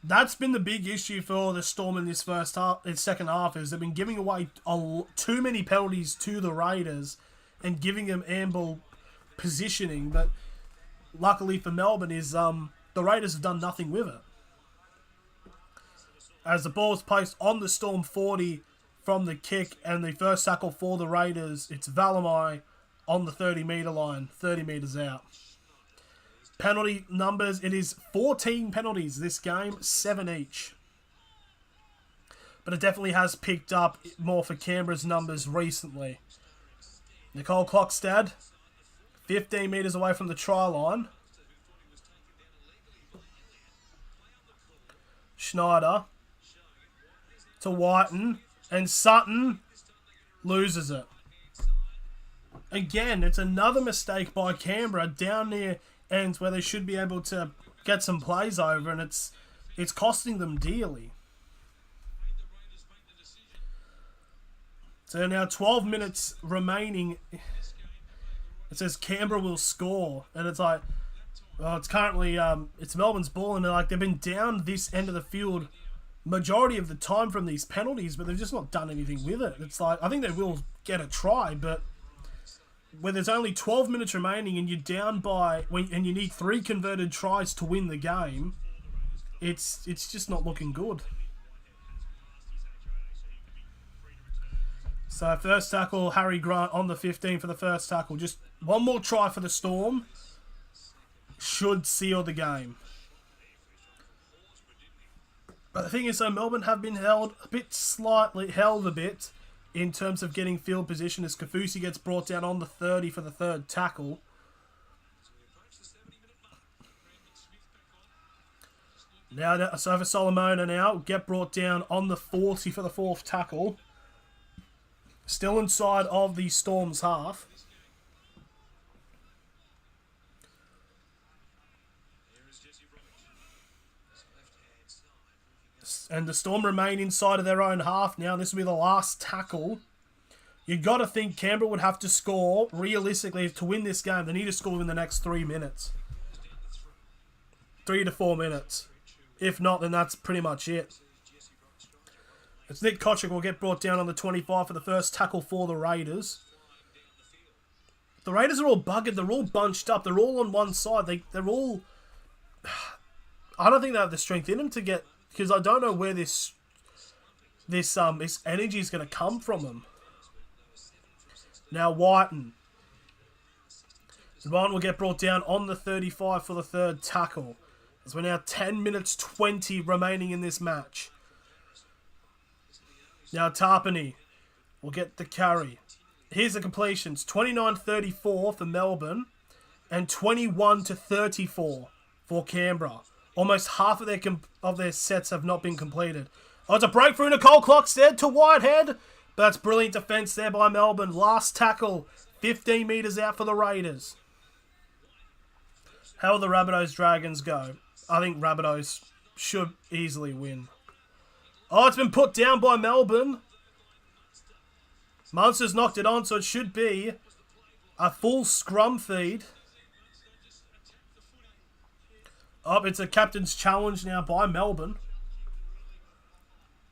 That's been the big issue for the Storm in this second half, is they've been giving away too many penalties to the Raiders and giving them ample positioning. But luckily for Melbourne is the Raiders have done nothing with it. As the ball is placed on the Storm 40 from the kick, and the first tackle for the Raiders, it's Valamai on the 30-metre line, 30 metres out. Penalty numbers, it is 14 penalties this game, 7 each. But it definitely has picked up more for Canberra's numbers recently. Nicole Clockstead, 15 metres away from the try line. Schneider to Whiten, and Sutton loses it. Again, it's another mistake by Canberra down near ends where they should be able to get some plays over, and it's costing them dearly. So now 12 minutes remaining. It says Canberra will score, and it's like, well, it's currently it's Melbourne's ball, and they've been down this end of the field majority of the time from these penalties, but they've just not done anything with it. It's like, I think they will get a try, but where there's only 12 minutes remaining and you're down by, and you need 3 converted tries to win the game, it's just not looking good. So first tackle, Harry Grant on the 15 for the first tackle. Just one more try for the Storm should seal the game. But the thing is, though, Melbourne have been held a bit in terms of getting field position, as Kafusi gets brought down on the 30 for the third tackle. Now, so for Solomona now, get brought down on the 40 for the fourth tackle. Still inside of the Storm's half. And the Storm remain inside of their own half now. This will be the last tackle. You've got to think Canberra would have to score, realistically, to win this game. They need to score in the next 3 minutes. 3 to 4 minutes. If not, then that's pretty much it. It's Nick Kotrick will get brought down on the 25 for the first tackle for the Raiders. The Raiders are all buggered. They're all bunched up. They're all on one side. They're all... I don't think they have the strength in them to get... Because I don't know where this energy is going to come from them. Now Whiten. Whiten will get brought down on the 35 for the third tackle. As we're now 10 minutes 20 remaining in this match. Now Tarpany will get the carry. Here's the completions. 29-34 for Melbourne. And 21-34 for Canberra. Almost half of their sets have not been completed. Oh, it's a breakthrough. Nicole Clockstead to Whitehead. But that's brilliant defence there by Melbourne. Last tackle. 15 metres out for the Raiders. How will the Rabbitohs Dragons go? I think Rabbitohs should easily win. Oh, it's been put down by Melbourne. Munster's knocked it on, so it should be a full scrum feed. Oh, it's a captain's challenge now by Melbourne.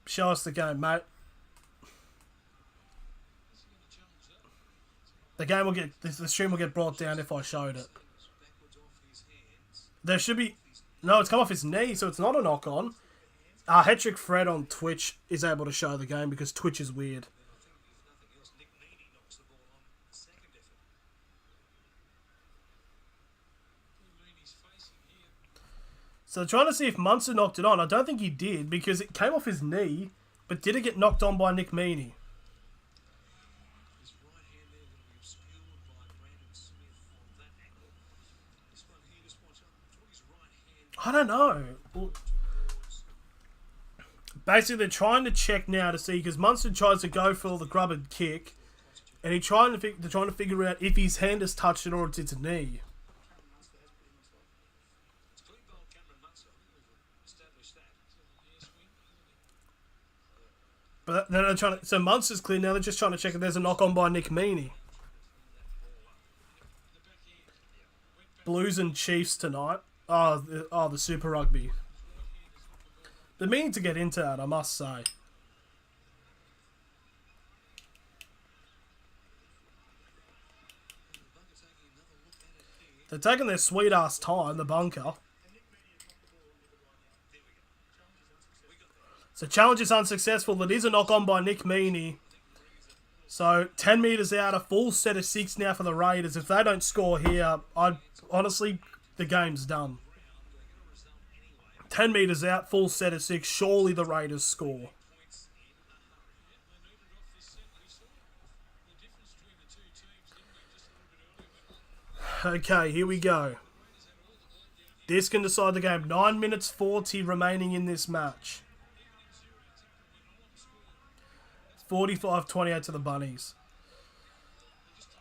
Show us the game, mate. The stream will get brought down if I showed it. There should be... No, it's come off his knee, so it's not a knock-on. Hetrick Fred on Twitch is able to show the game because Twitch is weird. So trying to see if Munster knocked it on. I don't think he did because it came off his knee, but did it get knocked on by Nick Meaney? I don't know. Basically, they're trying to check now to see because Munster tries to go for the grub and kick, and they're trying to figure out if his hand has touched it or it's its knee. But then they're trying to. So Munster's clear now. They're just trying to check if there's a knock on by Nick Meaney. Blues and Chiefs tonight. Oh, the Super Rugby. They're meaning to get into that, I must say. They're taking their sweet ass time, the bunker. So challenge is unsuccessful. It is a knock on by Nick Meaney. So 10 metres out, a full set of 6 now for the Raiders. If they don't score here, honestly, the game's done. 10 metres out, full set of 6. Surely the Raiders score. Okay, here we go. This can decide the game. 9 minutes 40 remaining in this match. 45-28 to the Bunnies.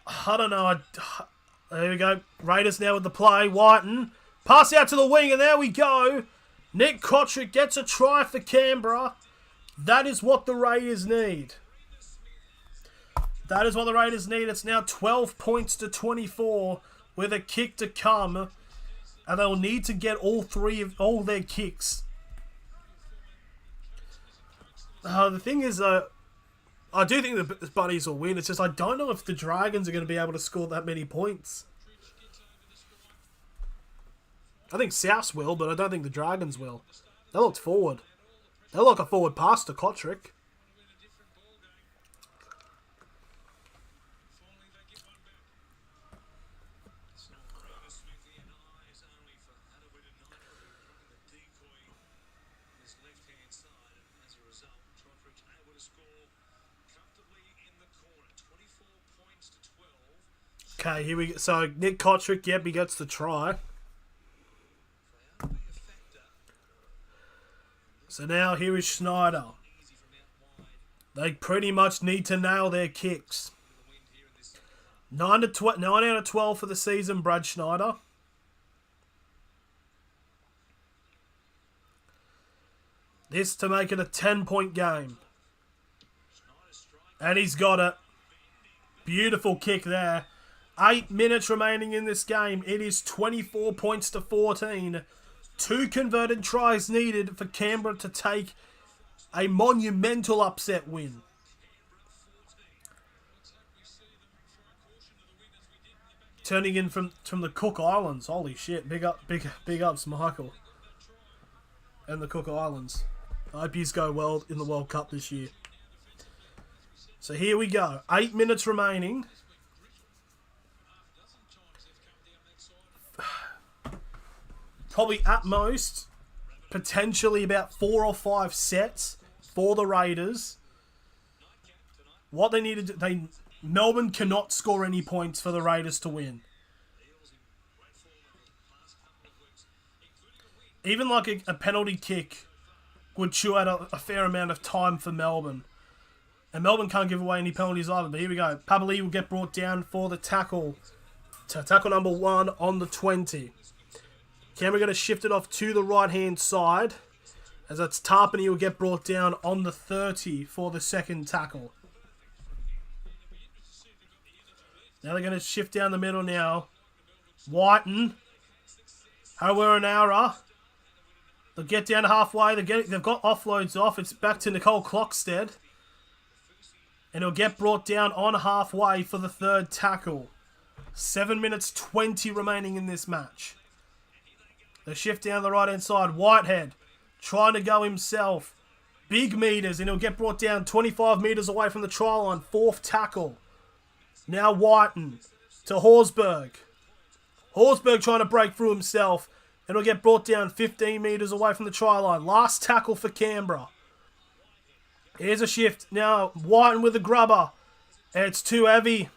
I don't know. There we go. Raiders now with the play. Whiten. Pass out to the wing, and there we go. Nick Kotrick gets a try for Canberra. That is what the Raiders need. That is what the Raiders need. It's now 12 points to 24 with a kick to come. And they'll need to get all their kicks. The thing is, I do think the Bunnies will win. It's just I don't know if the Dragons are going to be able to score that many points. I think South will, but I don't think the Dragons will. They looked forward. They look a forward pass to Kotrick. Okay, here we go. So Nick Kotrick, yep, he gets the try. So now here is Schneider. They pretty much need to nail their kicks. 9 out of 12 for the season, Brad Schneider. This to make it a 10-point game. And he's got it. Beautiful kick there. 8 minutes remaining in this game. It is 24 points to 14. 2 converted tries needed for Canberra to take a monumental upset win. Turning in from the Cook Islands. Holy shit. Big ups, Michael. And the Cook Islands. I hope you go well in the World Cup this year. So here we go. 8 minutes remaining. Probably at most, potentially about 4 or 5 sets for the Raiders. What they need to do, Melbourne cannot score any points for the Raiders to win. Even like a penalty kick would chew out a fair amount of time for Melbourne. And Melbourne can't give away any penalties either. But here we go. Papali will get brought down for the tackle. To tackle number 1 on the 20. Canberra going to shift it off to the right-hand side. As that's Tarpany will get brought down on the 30 for the second tackle. Now they're going to shift down the middle now. Whiten. Hawaranara. They'll get down halfway. They've got offloads off. It's back to Nicole Clockstead. And he'll get brought down on halfway for the third tackle. 7 minutes 20 remaining in this match. They shift down the right-hand side. Whitehead trying to go himself. Big meters, and he'll get brought down 25 meters away from the try line. Fourth tackle. Now Whiten to Horsburgh. Horsburgh trying to break through himself, and he'll get brought down 15 meters away from the try line. Last tackle for Canberra. Here's a shift. Now Whiten with a grubber. It's too heavy.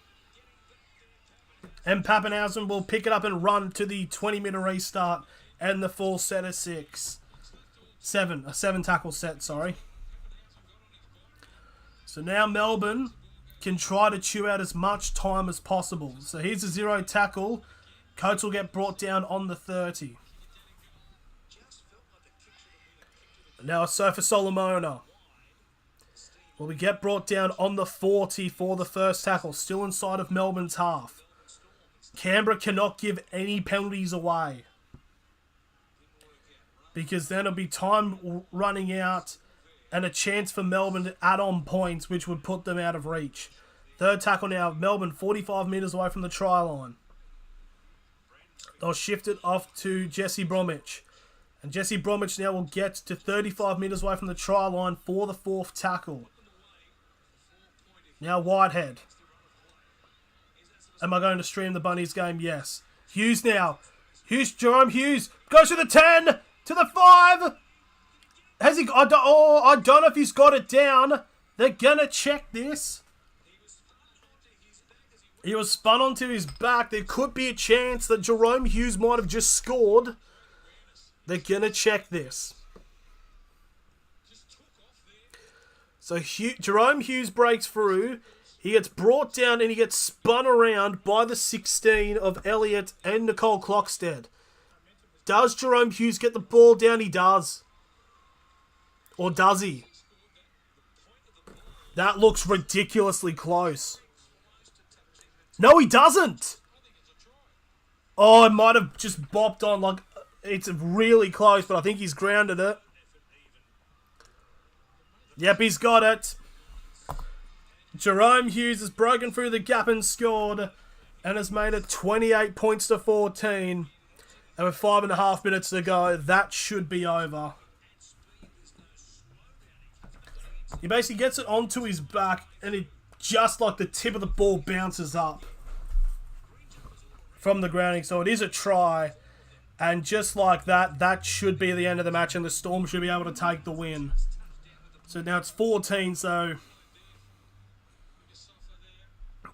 And Pappenhausen will pick it up and run to the 20-meter restart and the full set of 6. 7. A 7-tackle set, sorry. So now Melbourne can try to chew out as much time as possible. So here's a 0 tackle. Coates will get brought down on the 30. Now a Sofa Solomona. Will we get brought down on the 40 for the first tackle. Still inside of Melbourne's half. Canberra cannot give any penalties away. Because then it'll be time running out and a chance for Melbourne to add on points, which would put them out of reach. Third tackle now. Melbourne 45 metres away from the try line. They'll shift it off to Jesse Bromwich. And Jesse Bromwich now will get to 35 metres away from the try line for the fourth tackle. Now Whitehead. Am I going to stream the Bunnies game? Yes. Hughes now. Jerome Hughes goes to the 10, to the 5. Has he? I don't know if he's got it down. They're going to check this. He was spun onto his back. There could be a chance that Jerome Hughes might have just scored. They're going to check this. So Jerome Hughes breaks through. He gets brought down and he gets spun around by the 16 of Elliott and Nicole Clockstead. Does Jerome Hughes get the ball down? He does. Or does he? That looks ridiculously close. No, he doesn't. Oh, it might have just bopped on. Like, it's really close, but I think he's grounded it. Yep, he's got it. Jerome Hughes has broken through the gap and scored and has made it 28 points to 14. And with 5.5 minutes to go, that should be over. He basically gets it onto his back and it just like the tip of the ball bounces up from the grounding. So it is a try. And just like that, that should be the end of the match and the Storm should be able to take the win. So now it's 14, so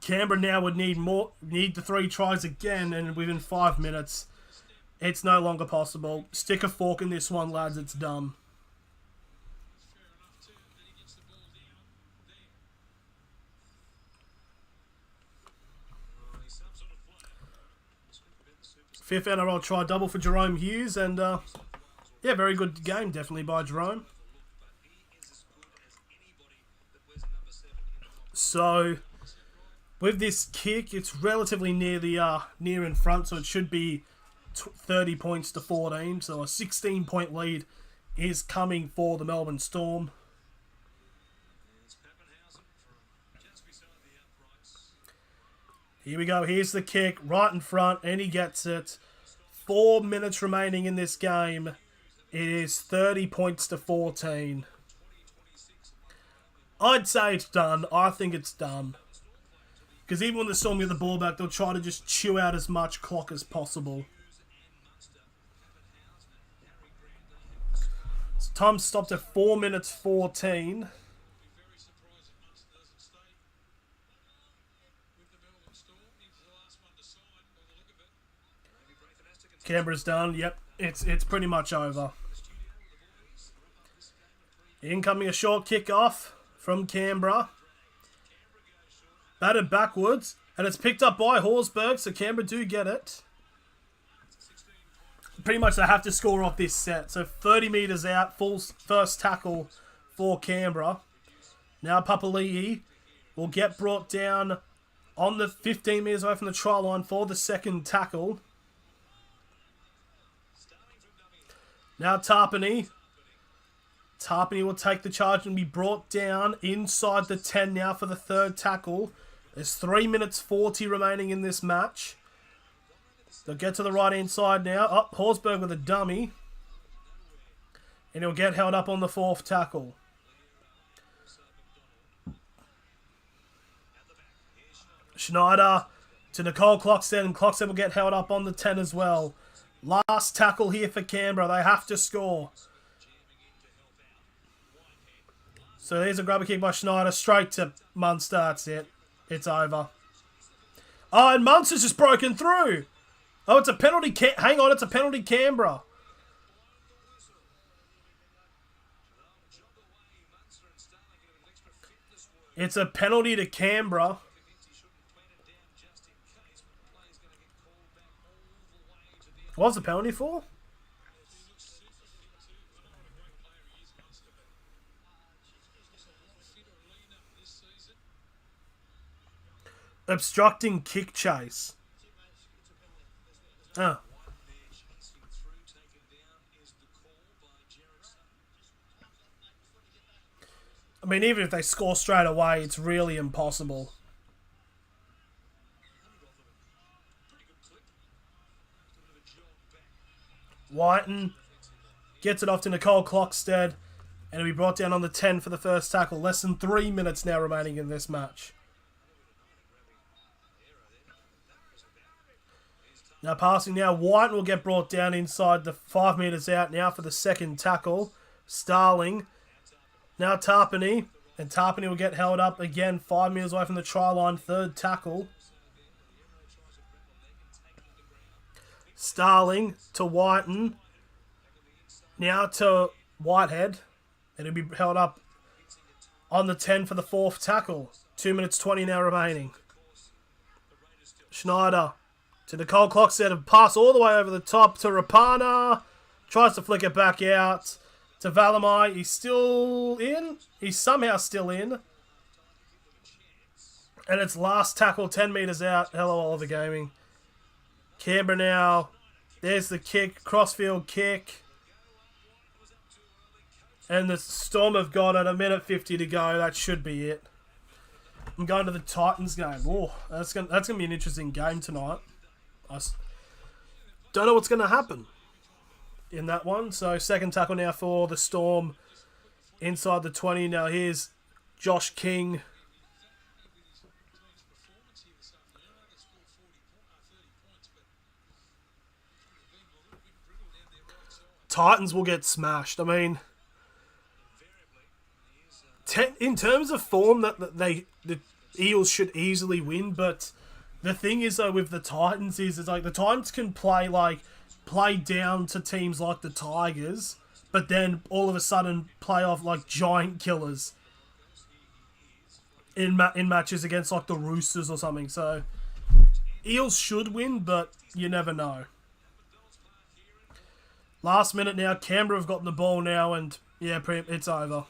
Canberra now would need the 3 tries again, and within 5 minutes, it's no longer possible. Stick a fork in this one, lads. It's done. Fifth NRL try double for Jerome Hughes, and yeah, very good game, definitely by Jerome. So with this kick, it's relatively near the near in front, so it should be 30 points to 14. So a 16-point lead is coming for the Melbourne Storm. Here we go. Here's the kick right in front, and he gets it. 4 minutes remaining in this game. It is 30 points to 14. I'd say it's done. I think it's done. Because even when the Storm get the ball back, they'll try to just chew out as much clock as possible. So time stopped at 4 minutes 14. Canberra's done. Yep, it's pretty much over. Incoming a short kick-off from Canberra. Batted backwards, and it's picked up by Horsburgh, so Canberra do get it. Pretty much they have to score off this set. So 30 metres out, full first tackle for Canberra. Now Papali'i will get brought down on the 15 metres away from the try line for the second tackle. Now Tarpany. Tarpany will take the charge and be brought down inside the 10 now for the third tackle. There's 3 minutes 40 remaining in this match. They'll get to the right-hand side now. Up, Horsburgh with a dummy. And he'll get held up on the fourth tackle. Schneider to Nicole Clockstead, and Clockstead will get held up on the 10 as well. Last tackle here for Canberra. They have to score. So there's a grubber kick by Schneider. Straight to Munster. That's it. It's over. Oh, and Munster's just broken through. Oh, it's a penalty. Hang on, it's a penalty Canberra. It's a penalty to Canberra. What's the penalty for? Obstructing kick chase. Oh. I mean, even if they score straight away, it's really impossible. Whiten gets it off to Nicole Clockstead, and it'll be brought down on the 10 for the first tackle. Less than 3 minutes now remaining in this match. Now passing now, Whiten will get brought down inside the 5 metres out now for the second tackle. Starling. Now Tarpany, and Tarpany will get held up again 5 metres away from the try line, third tackle. Starling to Whiten. Now to Whitehead. And he'll be held up on the 10 for the fourth tackle. 2 minutes 20 now remaining. Schneider to Nicole Clockstead. A pass all the way over the top to Rapana. Tries to flick it back out to Valamai. He's still in. He's somehow still in. And it's last tackle 10 metres out. Hello, Oliver Gaming. Canberra now. There's the kick. Crossfield kick. And the Storm have got it. 1:50 to go. That should be it. I'm going to the Titans game. Oh, that's gonna be an interesting game tonight. I don't know what's going to happen in that one. So second tackle now for the Storm inside the 20. Now here's Josh King. Titans will get smashed. I mean, in terms of form, the Eels should easily win. But the thing is, though, with the Titans is like the Titans can play down to teams like the Tigers, but then all of a sudden play off like giant killers in matches against like the Roosters or something. So Eels should win, but you never know. Last minute now. Canberra have gotten the ball now, and yeah, it's over.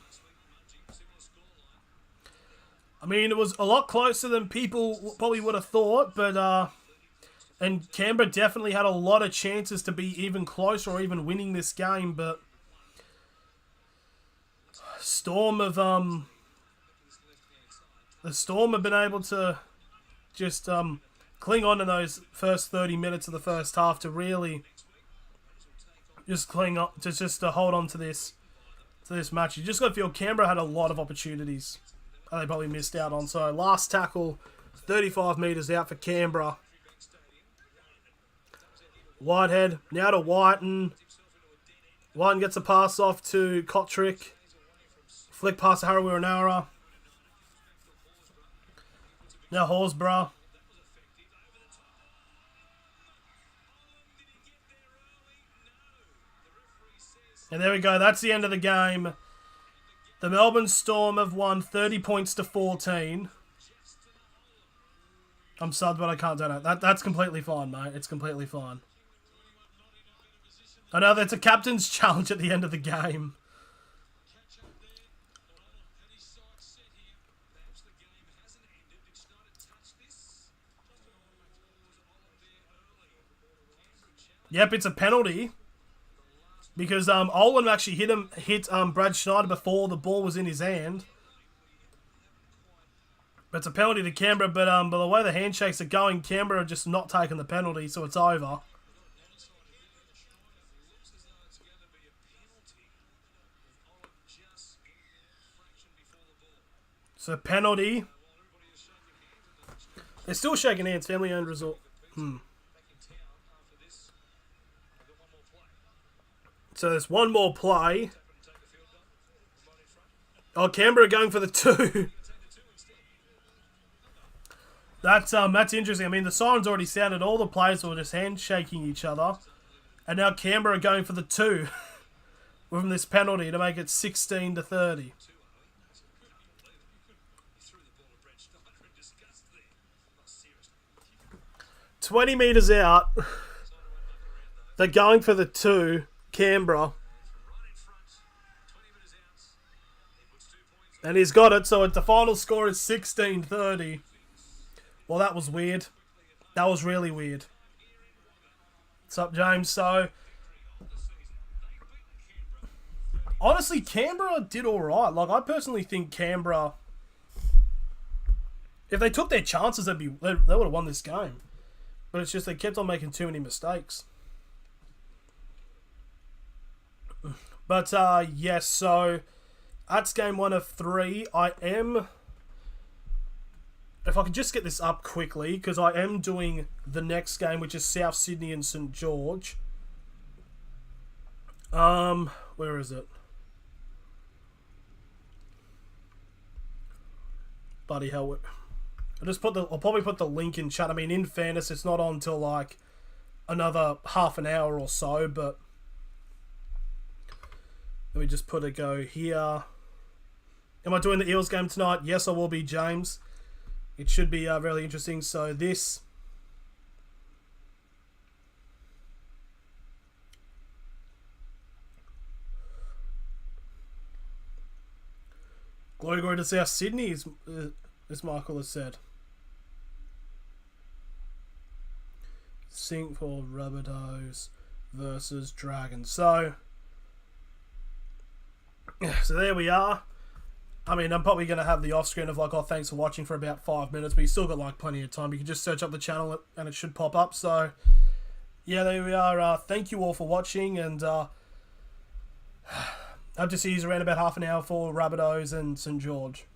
I mean, it was a lot closer than people probably would have thought, but and Canberra definitely had a lot of chances to be even closer or even winning this game, but the Storm have been able to just cling on to those first 30 minutes of the first half to really just cling up, to hold on to this match. You just got to feel Canberra had a lot of opportunities and they probably missed out on. So last tackle, 35 metres out for Canberra. Whitehead now to Whiten. Whiten gets a pass off to Kotrick. Flick past to Harawira. Now Horsburgh. And there we go. That's the end of the game. The Melbourne Storm have won 30 points to 14. I'm subbed, but I can't do that. That's completely fine, mate. It's completely fine. I know that's a captain's challenge at the end of the game. Yep, it's a penalty. Because Olin actually hit Brad Schneider before the ball was in his hand. It's a penalty to Canberra, but the way the handshakes are going, Canberra are just not taking the penalty, so it's over. So penalty. They're still shaking hands. Family-owned resort. So there's one more play. Oh, Canberra going for the 2. That's interesting. I mean, the siren's already sounded. All the players were just handshaking each other. And now Canberra going for the 2 from this penalty to make it 16-30. 20 metres out. They're going for the 2. Canberra. And he's got it, so the final score is 16-30. Well, that was weird. That was really weird. What's up, James? So, honestly, Canberra did alright. Like, I personally think Canberra, if they took their chances, they would have won this game. But it's just they kept on making too many mistakes. But, yes, so that's game 1 of 3. If I could just get this up quickly, because I am doing the next game, which is South Sydney and St. George. Where is it? Bloody hell. I'll probably put the link in chat. I mean, in fairness, it's not on until, like, another half an hour or so, but let me just put a go here. Am I doing the Eels game tonight? Yes, I will be, James. It should be really interesting. So this. Glory to South Sydney, as Michael has said. Sink for Rabbitohs versus Dragons. So there we are. I mean, I'm probably going to have the off-screen of like, oh, thanks for watching for about 5 minutes, but you still got like plenty of time. You can just search up the channel and it should pop up. So, yeah, there we are. Thank you all for watching, and hope to see you around about half an hour for Rabbitohs and St. George.